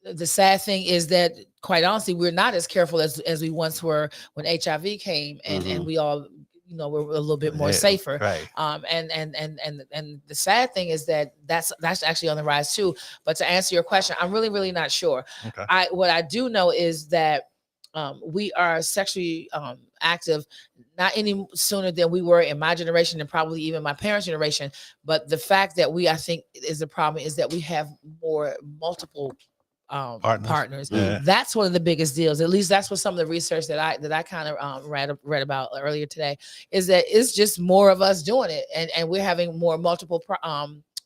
The sad thing is that, quite honestly, we're not as careful as we once were when HIV came, and we all, you know, we're a little bit more Yeah, safer. right? And the sad thing is that that's actually on the rise too. But to answer your question, I'm really not sure. Okay. What I do know is that we are sexually active not any sooner than we were in my generation and probably even my parents' generation. But the fact that I think is the problem is that we have more multiple partners. Yeah. That's one of the biggest deals. At least that's what some of the research that I kind of read about earlier today, is that it's just more of us doing it, and we're having more multiple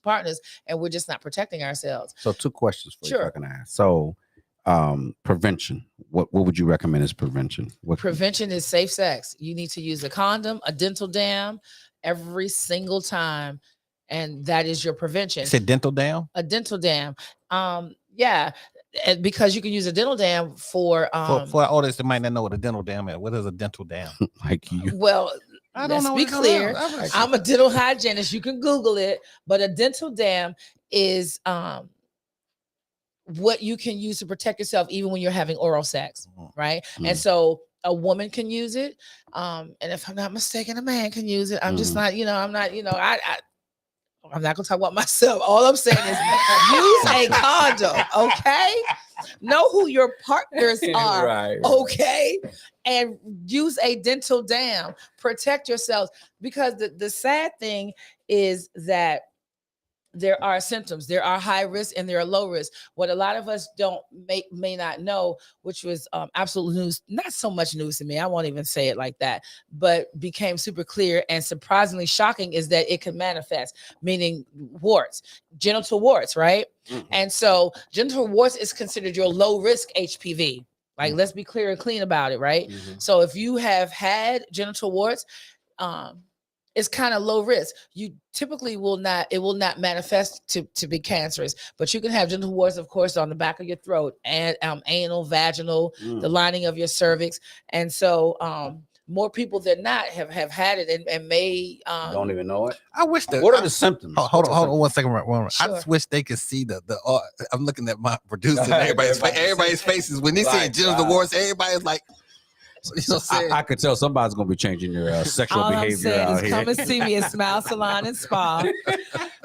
partners, and we're just not protecting ourselves. So 2 questions for you, if Sure. I can ask. So prevention. What would you recommend as prevention? Prevention is safe sex. You need to use a condom, a dental dam every single time, and that is your prevention. You said dental dam? A dental dam. Yeah, because you can use a dental dam for For our audience that might not know what a dental dam is, what is a dental dam? Like you? well, I don't let's know. be what it is. clear. All right. I'm a dental hygienist. You can Google it, but a dental dam is what you can use to protect yourself even when you're having oral sex, right? And so a woman can use it, and if I'm not mistaken, a man can use it. I'm just not, I'm not, I'm not gonna talk about myself. All I'm saying is use a condom, okay? Know who your partners are, Right. okay? And use a dental dam. Protect yourselves, because the sad thing is that there are symptoms. There are high risk and there are low risk. What a lot of us may not know, which was absolute news, not so much news to me, I won't even say it like that, but became super clear and surprisingly shocking, is that it can manifest, meaning warts, genital warts, right? And so genital warts is considered your low risk HPV. Like, let's be clear and clean about it, right? So if you have had genital warts, it's kind of low risk. You typically will not manifest to be cancerous, but you can have genital warts, of course, on the back of your throat and anal, vaginal, the lining of your cervix. And so more people than not have had it and may Don't even know it. I wish that. What are the symptoms? Hold on 1 second. I Sure. just wish they could see the. I'm looking at my producer. And everybody's faces when they say Right, genital right. warts. Everybody's like, you know, saying. I could tell somebody's gonna be changing their sexual all I'm behavior saying out is here. come and see me at Smile Salon and Spa,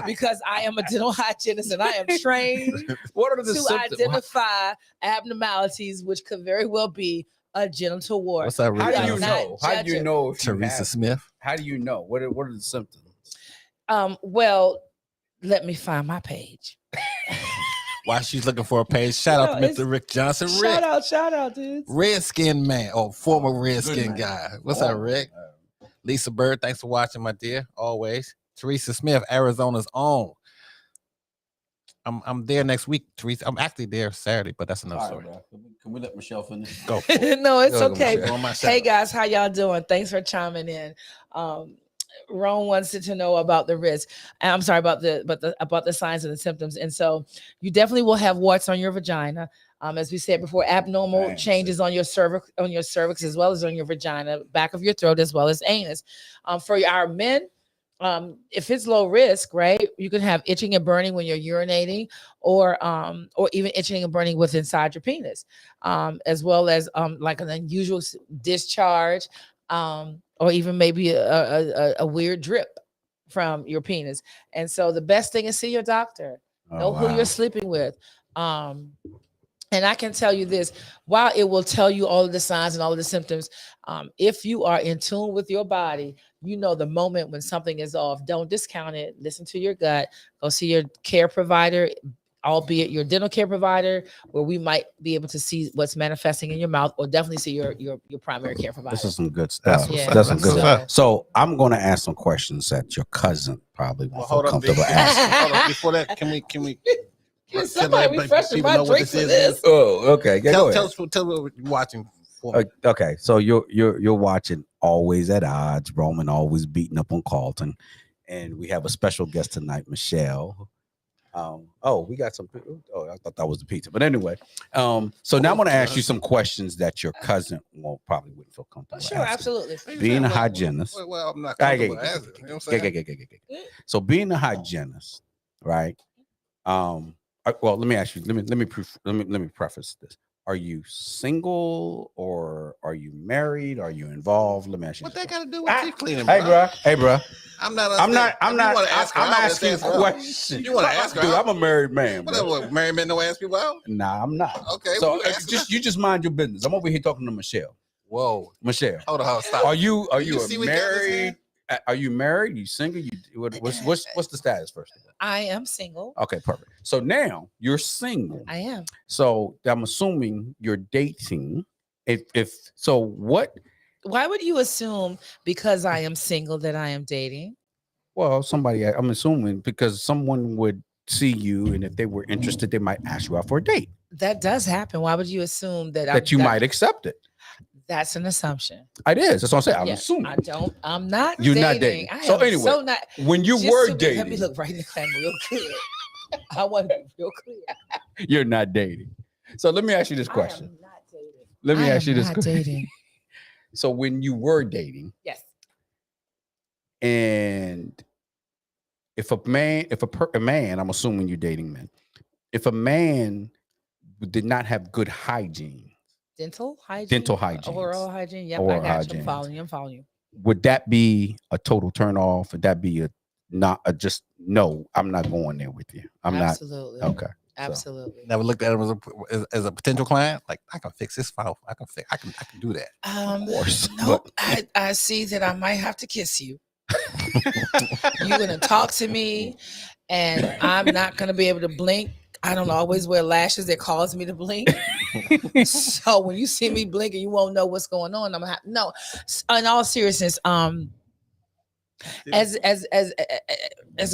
because I am a dental hygienist and I am trained What are the to symptoms? identify abnormalities, which could very well be a genital wart. What's up, How Rita? do you I'm not know? How do you judging. know if you Teresa have- Smith. How do you know? What are the symptoms? Well, let me find my page. While she's looking for a page, shout out to it's- Mr. Rick Johnson. Rick, Shout out, dudes. Redskin man, former Redskin man. guy. What's up, Rick? Lisa Bird, thanks for watching, my dear. Always. Teresa Smith, Arizona's own. I'm there next week, Teresa. I'm actually there Saturday, but that's another story. Can we let Michelle finish? Go for it. No, it's Go ahead, okay. Michelle. On my Hey shout-out. guys, how y'all doing? Thanks for chiming in. Ron wants to know about the risk. I'm sorry about the signs and the symptoms. And so you definitely will have warts on your vagina. As we said before, abnormal Right. changes on your cervix, as well as on your vagina, back of your throat, as well as anus. For our men, if it's low risk, right, you can have itching and burning when you're urinating, or even itching and burning with inside your penis, as well as like an unusual discharge, or even maybe a weird drip from your penis. And so the best thing is see your doctor. Know who you're sleeping with. And I can tell you this, while it will tell you all of the signs and all of the symptoms, if you are in tune with your body, you know the moment when something is off. Don't discount it. Listen to your gut. Go see your care provider. albeit your dental care provider, where we might be able to see what's manifesting in your mouth, or definitely see your primary care provider. This is some good That's stuff. what's Yeah. up. That's some That's good what's stuff. up. So I'm going to ask some questions that your cousin probably Well, won't feel hold up, comfortable before, asking. hold up, before that, can we Can tell somebody everybody- refresh people my know what drink for this this? is? Oh, okay. Yeah, go Tell ahead. us what you're watching for me. Okay, so you're watching Always at Odds. Roman always beating up on Carlton, and we have a special guest tonight, Michelle. We got some. Oh, I thought that was the pizza, but anyway. So now I'm going to ask you some questions that your cousin probably wouldn't feel comfortable. Sure, asking. absolutely. Being a hygienist. Well, I'm not Okay, comfortable asking. You know what I'm saying? So being a hygienist, right? Well, let me ask you. Let me preface this. Are you single or are you married? Are you involved? Let me ask you. What this that got to do question. with teeth cleaning, Hey, bro. I'm not. I'm not. If you wanna ask her I'm out, asking let's ask her out. questions. You wanna ask her Dude, out? I'm a married man. Bro. Whatever. Married men don't ask people out. Nah, I'm not. Okay. So well, you ask her out. you just mind your business. I'm over here talking to Michelle. Whoa. Michelle, Hold on. Stop. are you You see what got this married? here? Are you married? You single? What's the status first of all? I am single. Okay, perfect. So now you're single. I am. So I'm assuming you're dating. If so, what? Why would you assume because I am single that I am dating? Well, I'm assuming because someone would see you, and if they were interested, they might ask you out for a date. That does happen. Why would you assume That you might accept it. That's an assumption. It is. That's what I'm saying. I'm Yeah, assuming. I'm not. You're not dating. dating. I So am anyway, so not. when you Just were to be- dating, let me look right in the camera real clear. I want to be real clear. you're not dating. So let me ask you this question. I am not dating. Let me I ask you am this not question. dating. So when you were dating, Yes. and if a man, I'm assuming you're dating men. If a man did not have good hygiene, Dental hygiene. Dental hygiene. Oral hygiene. Yep. Oral I got you. hygiene. I'm following you. I'm following you. would that be a total turn off? Would that be a not a just no? I'm not going there with you. I'm Absolutely. not. Okay. Absolutely. Never looked at him as a potential client. Like, I can fix this file. I can do that. Of course. Nope. I see that I might have to kiss you. You're gonna talk to me, and I'm not gonna be able to blink. I don't always wear lashes that cause me to blink. So when you see me blinking, you won't know what's going on. I'm gonna have no. In all seriousness, as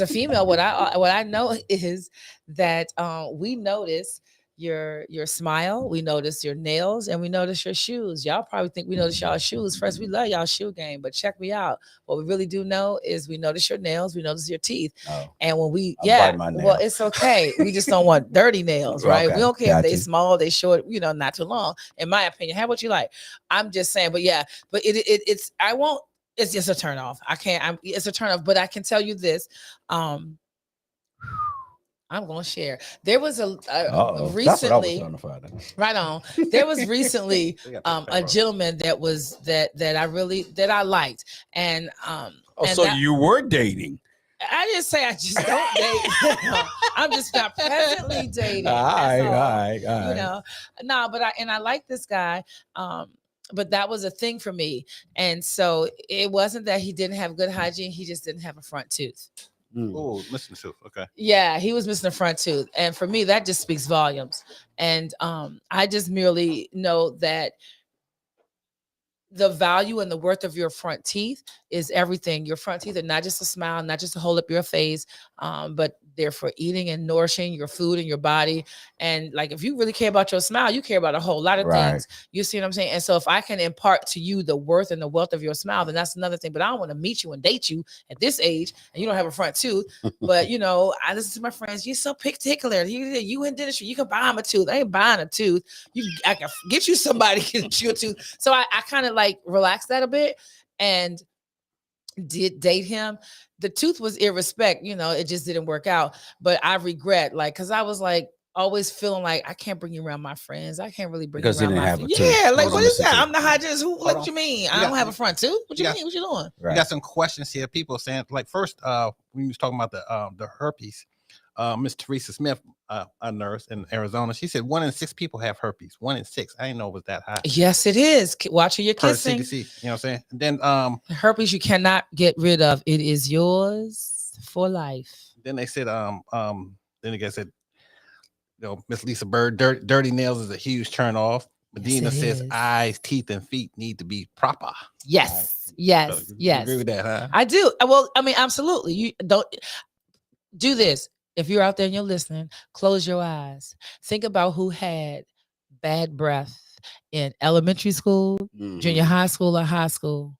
a female, what I know is that we notice your smile, we notice your nails, and we notice your shoes. Y'all probably think we notice y'all shoes first. We love y'all shoe game, but check me out. What we really do know is we notice your nails, we notice your teeth, and when we bite my well, nails. it's okay. We just don't want dirty nails, right? Okay, We don't care if they gotcha. small, they short, not too long. In my opinion, have what you like. I'm just saying, but yeah, but it's I won't. It's just a turn off. I can't. It's a turn off. But I can tell you this. I'm gonna share. There was a recently. Right on. There was recently a gentleman that I liked, and and so that- you were dating. I didn't say I just don't date. I'm just not presently dating. All That's right. No, but I like this guy. But that was a thing for me. And so it wasn't that he didn't have good hygiene, he just didn't have a front tooth. Oh, listen to okay. Yeah, he was missing a front tooth. And for me, that just speaks volumes. And I just merely know that the value and the worth of your front teeth is everything. Your front teeth are not just a smile, not just to hold up your face, but they're for eating and nourishing your food and your body. And like, if you really care about your smile, you care about a whole lot of things. You see what I'm saying? And so if I can impart to you the worth and the wealth of your smile, then that's another thing. But I don't want to meet you and date you at this age and you don't have a front tooth. But I listen to my friends. You're so particular. You in dentistry, you can buy them a tooth. I ain't buying a tooth. I can get you somebody to get you a tooth. So I kind of like relaxed that a bit and did date him. The tooth was irrespect, it just didn't work out. But I regret, because I was like always feeling like I can't bring you around my friends. I can't really bring Because you he around didn't my have a friends. tooth. Yeah, like Hold what on, is listen that? to I'm the hygienist. What you mean? I got- don't have a front tooth. What you you mean? What you doing? We got some questions here. People saying, like, first, when we was talking about the herpes, Miss Teresa Smith, a nurse in Arizona, she said 1 in 6 people have herpes. 1 in 6. I didn't know it was that high. Yes, it is. Watch who you're Per kissing. CDC, you know what I'm saying? And then Herpes you cannot get rid of. It is yours for life. they said then the guy said Miss Lisa Bird, dirty nails is a huge turn off. Medina it says is. eyes, teeth, and feet need to be proper. Yes, yes, So you yes. agree with that, huh? I do. Well, I mean, absolutely. You don't do this. If you're out there and you're listening, close your eyes. Think about who had bad breath in elementary school, junior high school, or high school.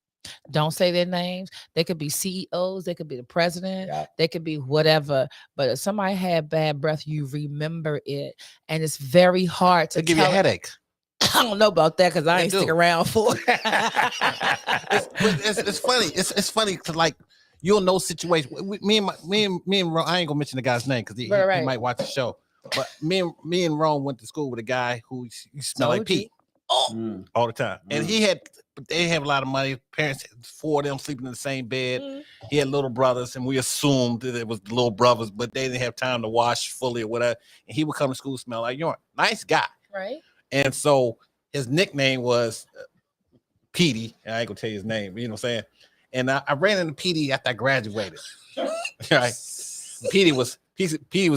Don't say their names. They could be CEOs, they could be the president, Yeah. they could be whatever. But if somebody had bad breath, you remember it. And it's very hard to To give you a tell. headache. I don't know about that because I They ain't stick do. around for It's funny. It's funny because like you'll know situation. Me and Ron, I ain't gonna mention the guy's name because he Right. might watch the show. But me and Ron went to school with a guy who smelled like Told you. Pete all the time, and they have a lot of money. Parents, 4 of them sleeping in the same bed. Mm. He had little brothers, and we assumed that it was the little brothers, but they didn't have time to wash fully or whatever. And he would come to school smell like urine. Nice guy. right. And so his nickname was Petey. And I ain't gonna tell you his name, but you know what I'm saying? And I ran into Petey after I graduated. Right. Petey was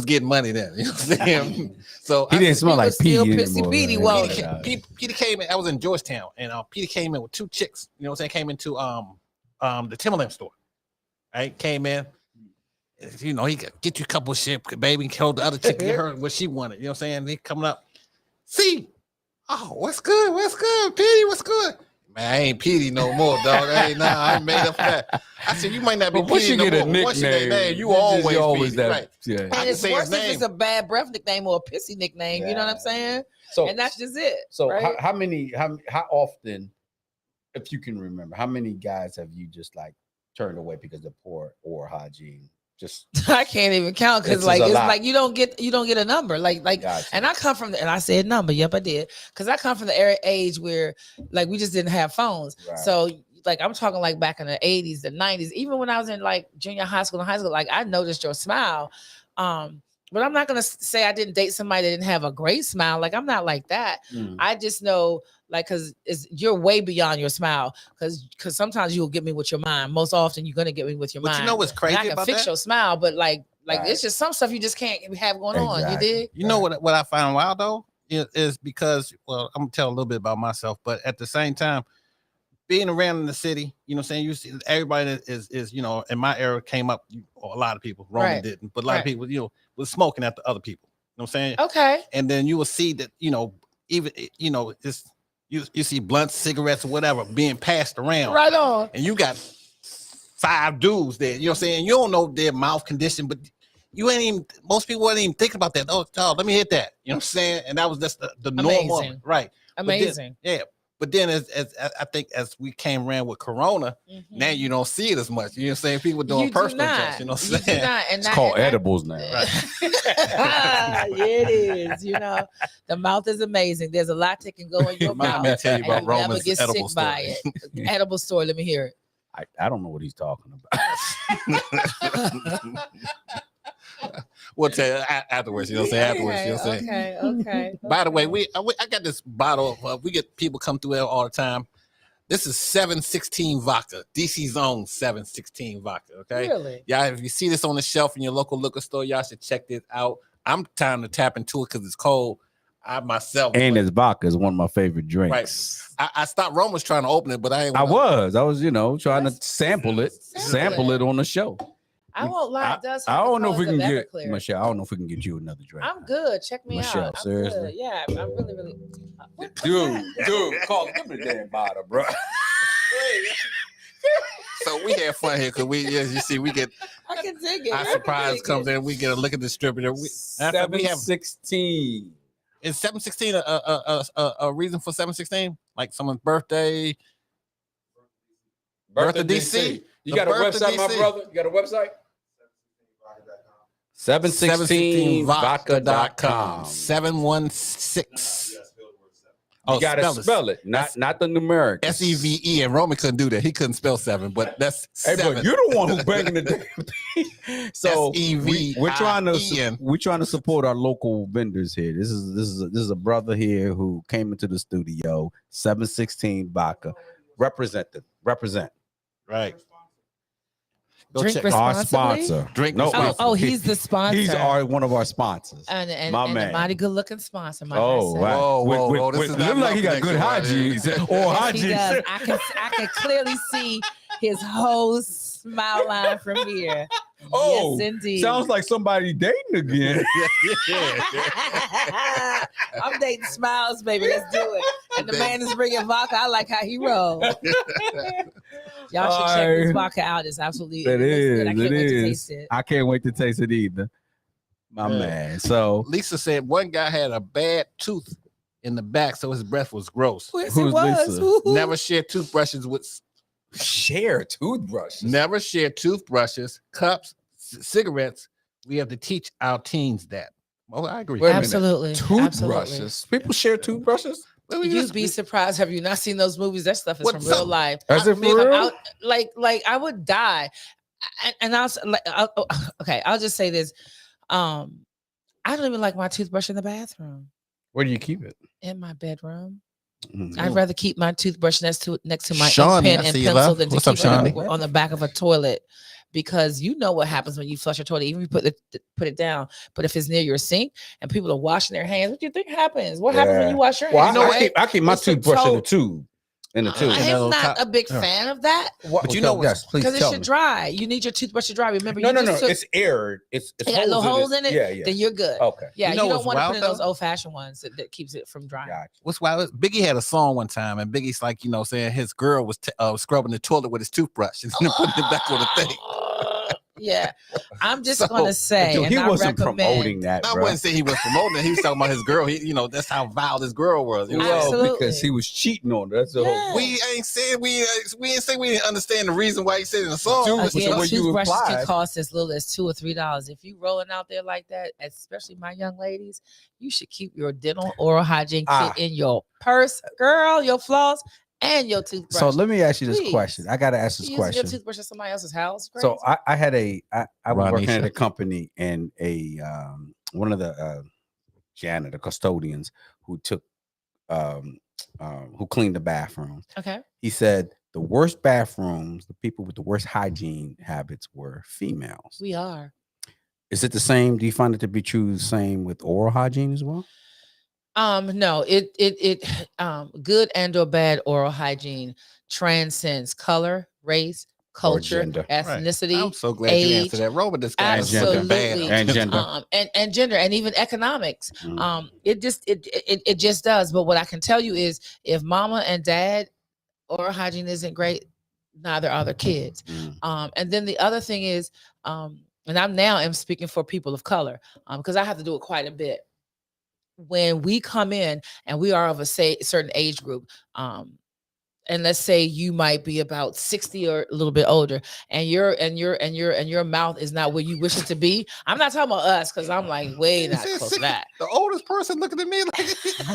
getting money then. You know what I'm saying? So He didn't smell He like was still pee Pissy anymore. Petey, man. well, Yeah. Petey came in. I was in Georgetown, and Petey came in with 2 chicks. You know what I'm saying? Came into the Timberland store. Right? Came in. You know, he could get you a couple of shit, baby, and kill the other chick, get her what she wanted. You know what I'm saying? He coming up. See, oh, what's good? What's good, Petey? What's good? Man, I ain't Petey no more, dog. I ain't made up for that. I said, you might not be But once Petey you no get a more. Once you get a nickname, name, you always Petey, that. right? Yeah. I And can it's say worse his if it's name. a bad breath nickname or a pissy nickname. You know what I'm Yeah. saying? So And that's just it. So right? how often, if you can remember, how many guys have you just like turned away because of poor oral hygiene? Just I can't even count because It's like just a it's lot. like you don't get a number. Like gotcha. and I come from and I said number, yep, I did. Because I come from the age where like we just didn't have phones. Right. So like I'm talking like back in the 80s, the 90s, even when I was in like junior high school and high school, like I noticed your smile. But I'm not gonna say I didn't date somebody that didn't have a great smile. Like I'm not like that. Mm. I just know like because you're way beyond your smile. Because sometimes you'll get me with your mind. Most often you're gonna get me with your But mind. you know what's And crazy I can about fix that? your smile, but like Right. it's just some stuff you just can't have going on. You Exactly. dig? You know what I found wild though is because I'm gonna tell a little bit about myself, but at the same time, being around in the city, you know what I'm saying? You see everybody that is in my era came up, a lot of people, Roman Right. didn't, but a lot of Right. people, was smoking at the other people. You know what I'm saying? Okay. And then you will see that, even it's you see blunts, cigarettes, or whatever being passed around. Right on. And you got 5 dudes there, you know what I'm saying? You don't know their mouth condition, but most people weren't even thinking about that. Oh, let me hit that. You know what I'm saying? And that was just the normal, Amazing. right? But then- Amazing. yeah. But then as I think as we came around with Corona, now you don't see it as much. You know what I'm saying? People doing You do personal not. tests, you know what You I'm do saying? not. And It's that- called and that- edibles now. yeah, it is. The mouth is amazing. There's a lot that can go in your Let me mouth. tell you about and you never Roman's get sick edible by story. it. Edible story. Let me hear it. I don't know what he's talking about. We'll tell you afterwards. You know what I'm saying? Afterwards, you know what I'm saying? Okay. By the way, I got this bottle of, we get people come through there all the time. This is 716 vodka, DC Zone 716 vodka. Okay, Really? yeah. If you see this on the shelf in your local liquor store, y'all should check this out. I'm trying to tap into it because it's cold. I myself And his vodka is one of my favorite drinks. I stopped. Rome was trying to open it, but I ain't. I was, trying to Let's sample it on the show. I won't lie. It does. I have the don't know if we colors can of get Everclear. Michelle. I don't know if we can get you another drink. I'm good. Check me Michelle, out. I'm seriously? good. Yeah, I'm really. What's Dude, that? call give me the damn bottle, bro. So we had fun here because as you see, we get I can dig it. our I can surprise dig comes it. in. We get a liquor distributor. We have 716. is 716 a reason for 716? Like someone's birthday? Birth of DC? You The got a birth of website, my DC. brother? You got a website? 716vodka.com. 716. You gotta spell it, not the numeric. SEVE, and Roman couldn't do that. He couldn't spell 7, but that's Hey, 7. but you're the one who's banging the damn thing. So we're trying to support our local vendors here. This is a brother here who came into the studio. 716 vodka. Represent. Right. Go Drink check Our responsibly. sponsor. Drink No, responsibly. Oh, he's the sponsor. He's one of our sponsors. and my a man. mighty good looking sponsor. Might I Oh, say. wow. Whoa, this is look not like he got good hygiene. Or Yes, he hygiene. does. I can clearly see his whole smile line from here. Oh, yes, indeed. Sounds like somebody dating again. I'm dating smiles, baby. Let's do it. And the man is bringing vodka. I like how he rolls. Y'all should check this vodka out. It's absolutely It good. I is, can't it wait to is. taste it. I can't wait to taste it either. My Yeah. man. So Lisa said one guy had a bad tooth in the back, so his breath was gross. Yes, Who's it was. Lisa? Woo-hoo. Never share toothbrushes with. share toothbrushes. Never share toothbrushes, cups, cigarettes. We have to teach our teens that. Well, I agree. Wait a minute. Absolutely. Toothbrushes. People share toothbrushes? Well, we You'd just- be surprised. Have you not seen those movies? That stuff is What from real some- life. Is it for mean, real? like I would die. And I'll just say this. I don't even like my toothbrush in the bathroom. Where do you keep it? In my bedroom. Mhm. I'd rather keep my toothbrush next to my Shawnee, pen I and see you, pencil love. than to What's up, keep it on Shawnee? on the back of a toilet, because you know what happens when you flush your toilet. Even if you put it down, but if it's near your sink and people are washing their hands, what do you think happens? What happens when Yeah. you wash your Well, hands? I keep my It's the toothbrush in the toe- tube. In the tube. I And am a not little a big Yeah. fan of that But you know yes, please because it tell should me. dry. You need your toothbrush to dry. Remember, No, you no, just no. took- It's aired. It's it got little holes in it. Yeah, yeah. Then you're good. Okay. Yeah, You you, know don't what's want to wild, put in those though? old fashioned ones that keeps it from drying. Gotcha. What's wild? Biggie had a song one time, and Biggie's like, saying his girl was scrubbing the toilet with his toothbrush and then putting it back on the thing. Yeah, I'm just So, gonna say, Dude, and he I wasn't recommend. promoting that, I bro. wouldn't say he was promoting it. He was talking about his girl. That's how vile his girl was. You know? Well, Absolutely. because he was cheating on her. That's the Yeah. whole. We ain't saying we ain't say we didn't understand the reason why he said it in the song. Dude, That's the Again, way you toothbrushes can implied. cost as little as $2 or $3. If you rolling out there like that, especially my young ladies, you should keep your dental oral hygiene kit in your purse, girl, your floss, and your toothbrush. So let me ask you this Please. question. I got to ask this You using your question. toothbrush at somebody else's house. So I had I was working Ronisha. at a company, and one of the janitor custodians who took who cleaned the bathrooms. okay. He said the worst bathrooms, the people with the worst hygiene habits were females. We are. Is it the same? Do you find it to be true? The same with oral hygiene as well? No, it good and or bad oral hygiene transcends color, race, culture, gender. ethnicity. I'm so glad you age, answered that. Robert, this guy is gender. so bad. Absolutely. And gender. And gender and even economics. Mm. It just does. But what I can tell you is if mama and dad oral hygiene isn't great, neither are their kids. Mm. And then the other thing is, and I'm speaking for people of color, because I have to do it quite a bit. When we come in and we are of a certain age group, and let's say you might be about 60 or a little bit older, and your mouth is not where you wish it to be. I'm not talking about us because I'm like way not close to that. The oldest person looking at me like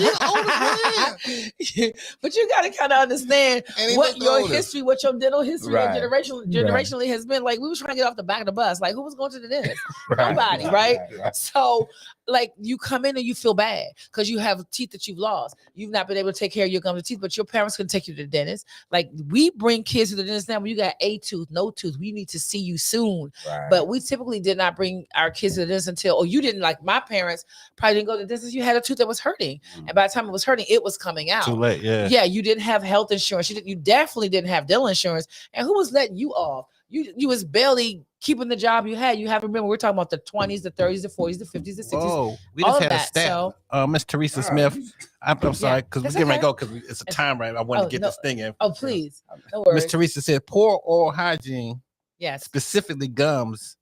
you're the oldest man. But you got to kind of understand And he what looked your older. history, what your dental history Right. and generationally has been. Like we was trying to get off the back of the bus. Like who was going to the dentist? Nobody, right? So like you come in and you feel bad because you have teeth that you've lost. You've not been able to take care of your gums and teeth, but your parents can take you to the dentist. Like we bring kids to the dentist now when you got a tooth, no tooth. We need to see you soon. Right. But we typically did not bring our kids to the dentist until, or you didn't, like my parents probably didn't go to the dentist. You had a tooth that was hurting. And by the time it was hurting, it was coming out. Too late, yeah. Yeah, you didn't have health insurance. You definitely didn't have dental insurance. And who was letting you off? You was barely keeping the job you had. You have to remember we're talking about the 20s, the 30s, the 40s, the 50s, the 60s. Oh, we all just of had a that, stat. so- Miss Teresa Smith. I'm sorry because we're that's getting ready to okay. go because it's a time right. I wanted to get this thing in. Oh, please. No worries. Miss Teresa said poor oral hygiene, Yes. specifically gums,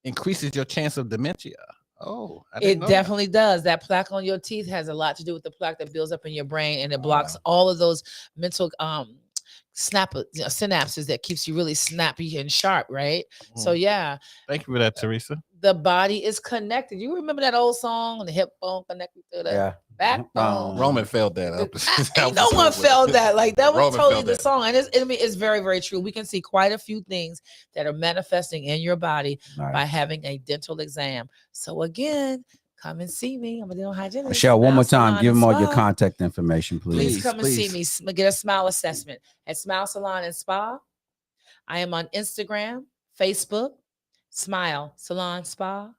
increases your chance of dementia. Oh, I didn't It know definitely does. That plaque on your teeth has a lot to do with the plaque that builds up in your brain, and it blocks all of those mental synapses that keeps you really snappy and sharp, right? that. So yeah, Thank you for that, Teresa. the body is connected. You remember that old song, the hip bone connected to the Yeah. backbone? Roman failed that up. Ain't no one felt that. Like that was Roman totally felt the that. song, and it's very, very true. We can see quite a few things that are manifesting in your body Nice. by having a dental exam. So again, come and see me. I'm a dental hygienist. Michelle, one more Smile time, Salon give and them all your Spa. contact information, Please please. come and see me. Get a smile assessment at Smile Salon and Spa. I am on Instagram, Facebook, Smile Salon Spa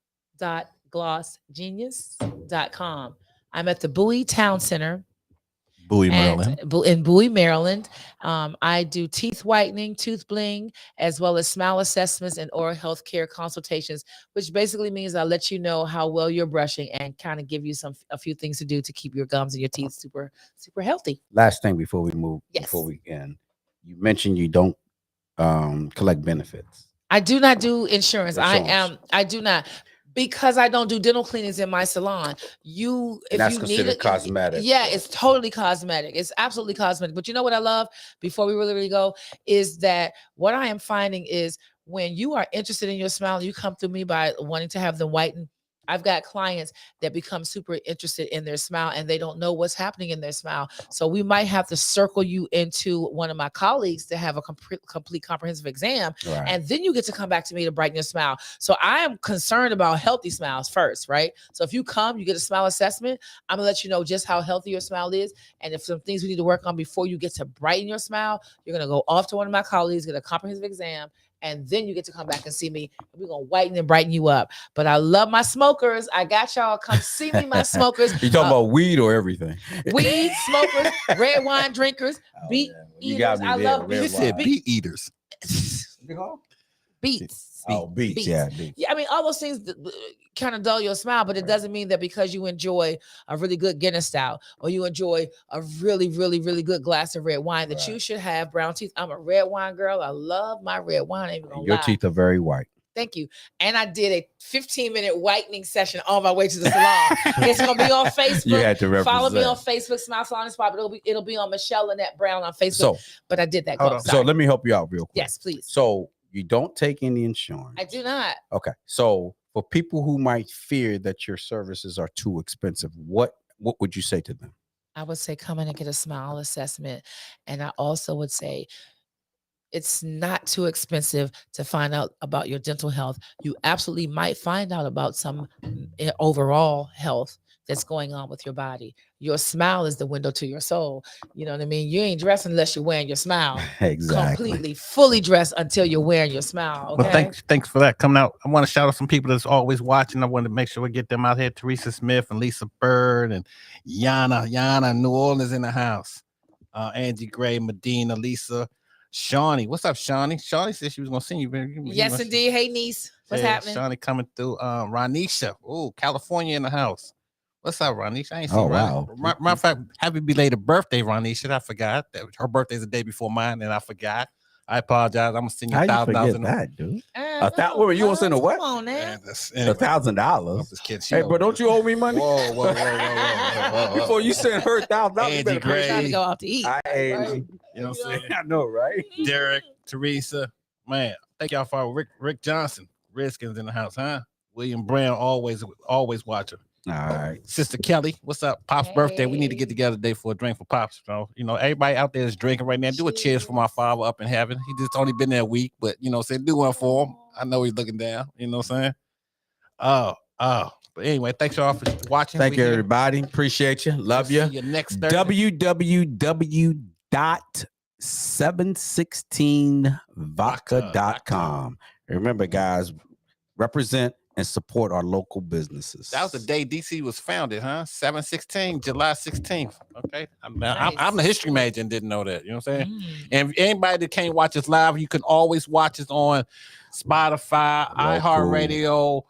.glossgenius.com. I'm at the Bowie Town Center. Bowie, And Maryland. in Bowie, Maryland. I do teeth whitening, tooth bling, as well as smile assessments and oral health care consultations, which basically means I'll let you know how well you're brushing and kind of give you a few things to do to keep your gums and your teeth super, super healthy. Last thing before we move, Yes. before we end, you mentioned you don't collect benefits. I do not do insurance. I do not. Because I don't do dental cleanings in my salon, And if that's you need considered it, cosmetic. yeah, it's totally cosmetic. It's absolutely cosmetic. But you know what I love before we really go is that what I am finding is when you are interested in your smile, you come through me by wanting to have them whiten. I've got clients that become super interested in their smile and they don't know what's happening in their smile. So we might have to circle you into one of my colleagues to have a complete comprehensive exam. Right. And then you get to come back to me to brighten your smile. So I am concerned about healthy smiles first, right? So if you come, you get a smile assessment. I'm gonna let you know just how healthy your smile is. And if some things we need to work on before you get to brighten your smile, you're gonna go off to one of my colleagues, get a comprehensive exam, and then you get to come back and see me. And we're gonna whiten and brighten you up. But I love my smokers. I got y'all. Come see me, my smokers. You talking about weed or everything? Weed smokers, red wine drinkers, beet You eaters. got me I there, love red beets. You said wine. beet eaters. Beets. Oh, beats. Yeah, beats. Yeah, I mean, all those things kind of dull your smile, but it doesn't mean that because you enjoy a really good Guinness stout or you enjoy a really, really, really good glass of red wine that you should have brown teeth. I'm a red wine girl. I love my red wine. I ain't even gonna Your lie. teeth are very white. Thank you. And I did a 15-minute whitening session on my way to the salon. It's gonna be on Facebook. You had to represent. Follow me on Facebook, Smile Salon and Spa, but it'll be on Michelle Lynette Brown on Facebook. So, but I did that. Hold Go, on. so sorry. let me help you out real quick. Yes, please. So you don't take any insurance. I do not. Okay. So for people who might fear that your services are too expensive, what would you say to them? I would say come in and get a smile assessment. And I also would say it's not too expensive to find out about your dental health. You absolutely might find out about some overall health that's going on with your body. Your smile is the window to your soul. You know what I mean? You ain't dressed unless you're wearing your smile. Exactly. Completely, fully dressed until you're wearing your smile. Okay. Well, thanks for that coming out. I want to shout out some people that's always watching. I want to make sure we get them out here. Teresa Smith and Lisa Bird and Yana, New Orleans in the house. Angie Gray, Medina, Lisa, Shawnee. What's up, Shawnee? Shawnee said she was gonna sing you. Yes, indeed. Hey, niece. What's happening? Shawnee coming through. Ronisha. Oh, California in the house. What's up, Ronisha? I ain't seen wow. Matter of fact, happy belated birthday, Ronisha. I forgot that her birthday's the day before mine, and I forgot. I apologize. I'm gonna send you How you $1,000. forget that, dude? No, you gonna send a what? Come on, man. $1,000. I'm just kidding. She Hey, knows. but don't you owe me money? Whoa. Before you send her $1,000, you Angie better pay. Gray. Trying to go out to eat. I ain't. Right? You know what I'm saying? I know, right? Derek, Teresa, man, thank y'all for Rick Johnson, Redskins in the house, huh? William Brown, always watching. All right. Sister Kelly, what's up? Pop's birthday. We need to get together today for a drink for Pops. So, everybody out there is drinking right now. Do a cheers for my father up in heaven. He just only been there a week, but do one for him. I know he's looking down. You know what I'm saying? Oh. But anyway, thanks y'all for watching. Thank you, everybody. Appreciate you. Love you. See you next Thursday. www.716vodka.com. Remember, guys, represent and support our local businesses. That was the day DC was founded, huh? 7/16, July 16th. Okay. Nice. I'm a history major and didn't know that. You know what I'm saying? Mm. And anybody that can't watch us live, you can always watch us on Spotify, iHeartRadio,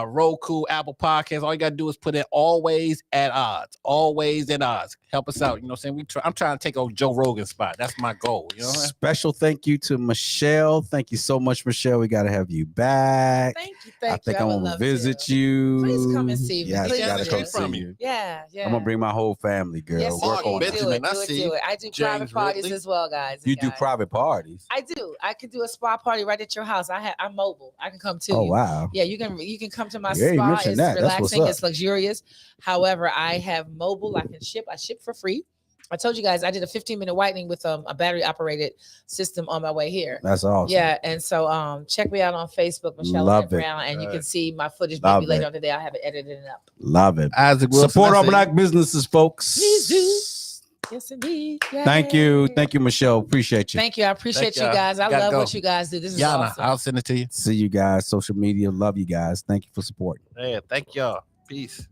Roku, Apple Podcasts. All you gotta do is put in always at odds. Always at odds. Help us out. You know what I'm saying? I'm trying to take over Joe Rogan's spot. That's my goal. You know what I'm saying? Special thank you to Michelle. Thank you so much, Michelle. We got to have you back. Thank you. I think I'm gonna visit you. Please come and see me. Yes, Please gotta do. come see you. Yeah. I'm gonna bring my whole family, girl. Yes, Work on it. Benjamin, I do see. it. I do James private parties Ridley. as well, guys. You do private parties. I do. I could do a spa party right at your house. I'm mobile. I can come to Oh you. wow. Yeah, you can come to my Yeah, you spa. mentioned It's that. That's what's relaxing. up. It's luxurious. However, I have mobile. I can ship. I ship for free. I told you guys I did a 15-minute whitening with a battery operated system on my way here. That's awesome. Yeah, and so check me out on Facebook, Michelle Love Lynette it. Brown, and you can see my footage Love maybe later it. on today. I'll have it edited up. Love it. Isaac Wilson, Support I our see. black businesses, folks. Please do. Yes, indeed. Thank you. Thank you, Michelle. Appreciate you. Thank you. I appreciate you y'all. guys. I Gotta love go. what you guys do. This is Yana, awesome. I'll send it to you. See you guys. Social media. Love you guys. Thank you for support. Yeah, thank y'all. Peace.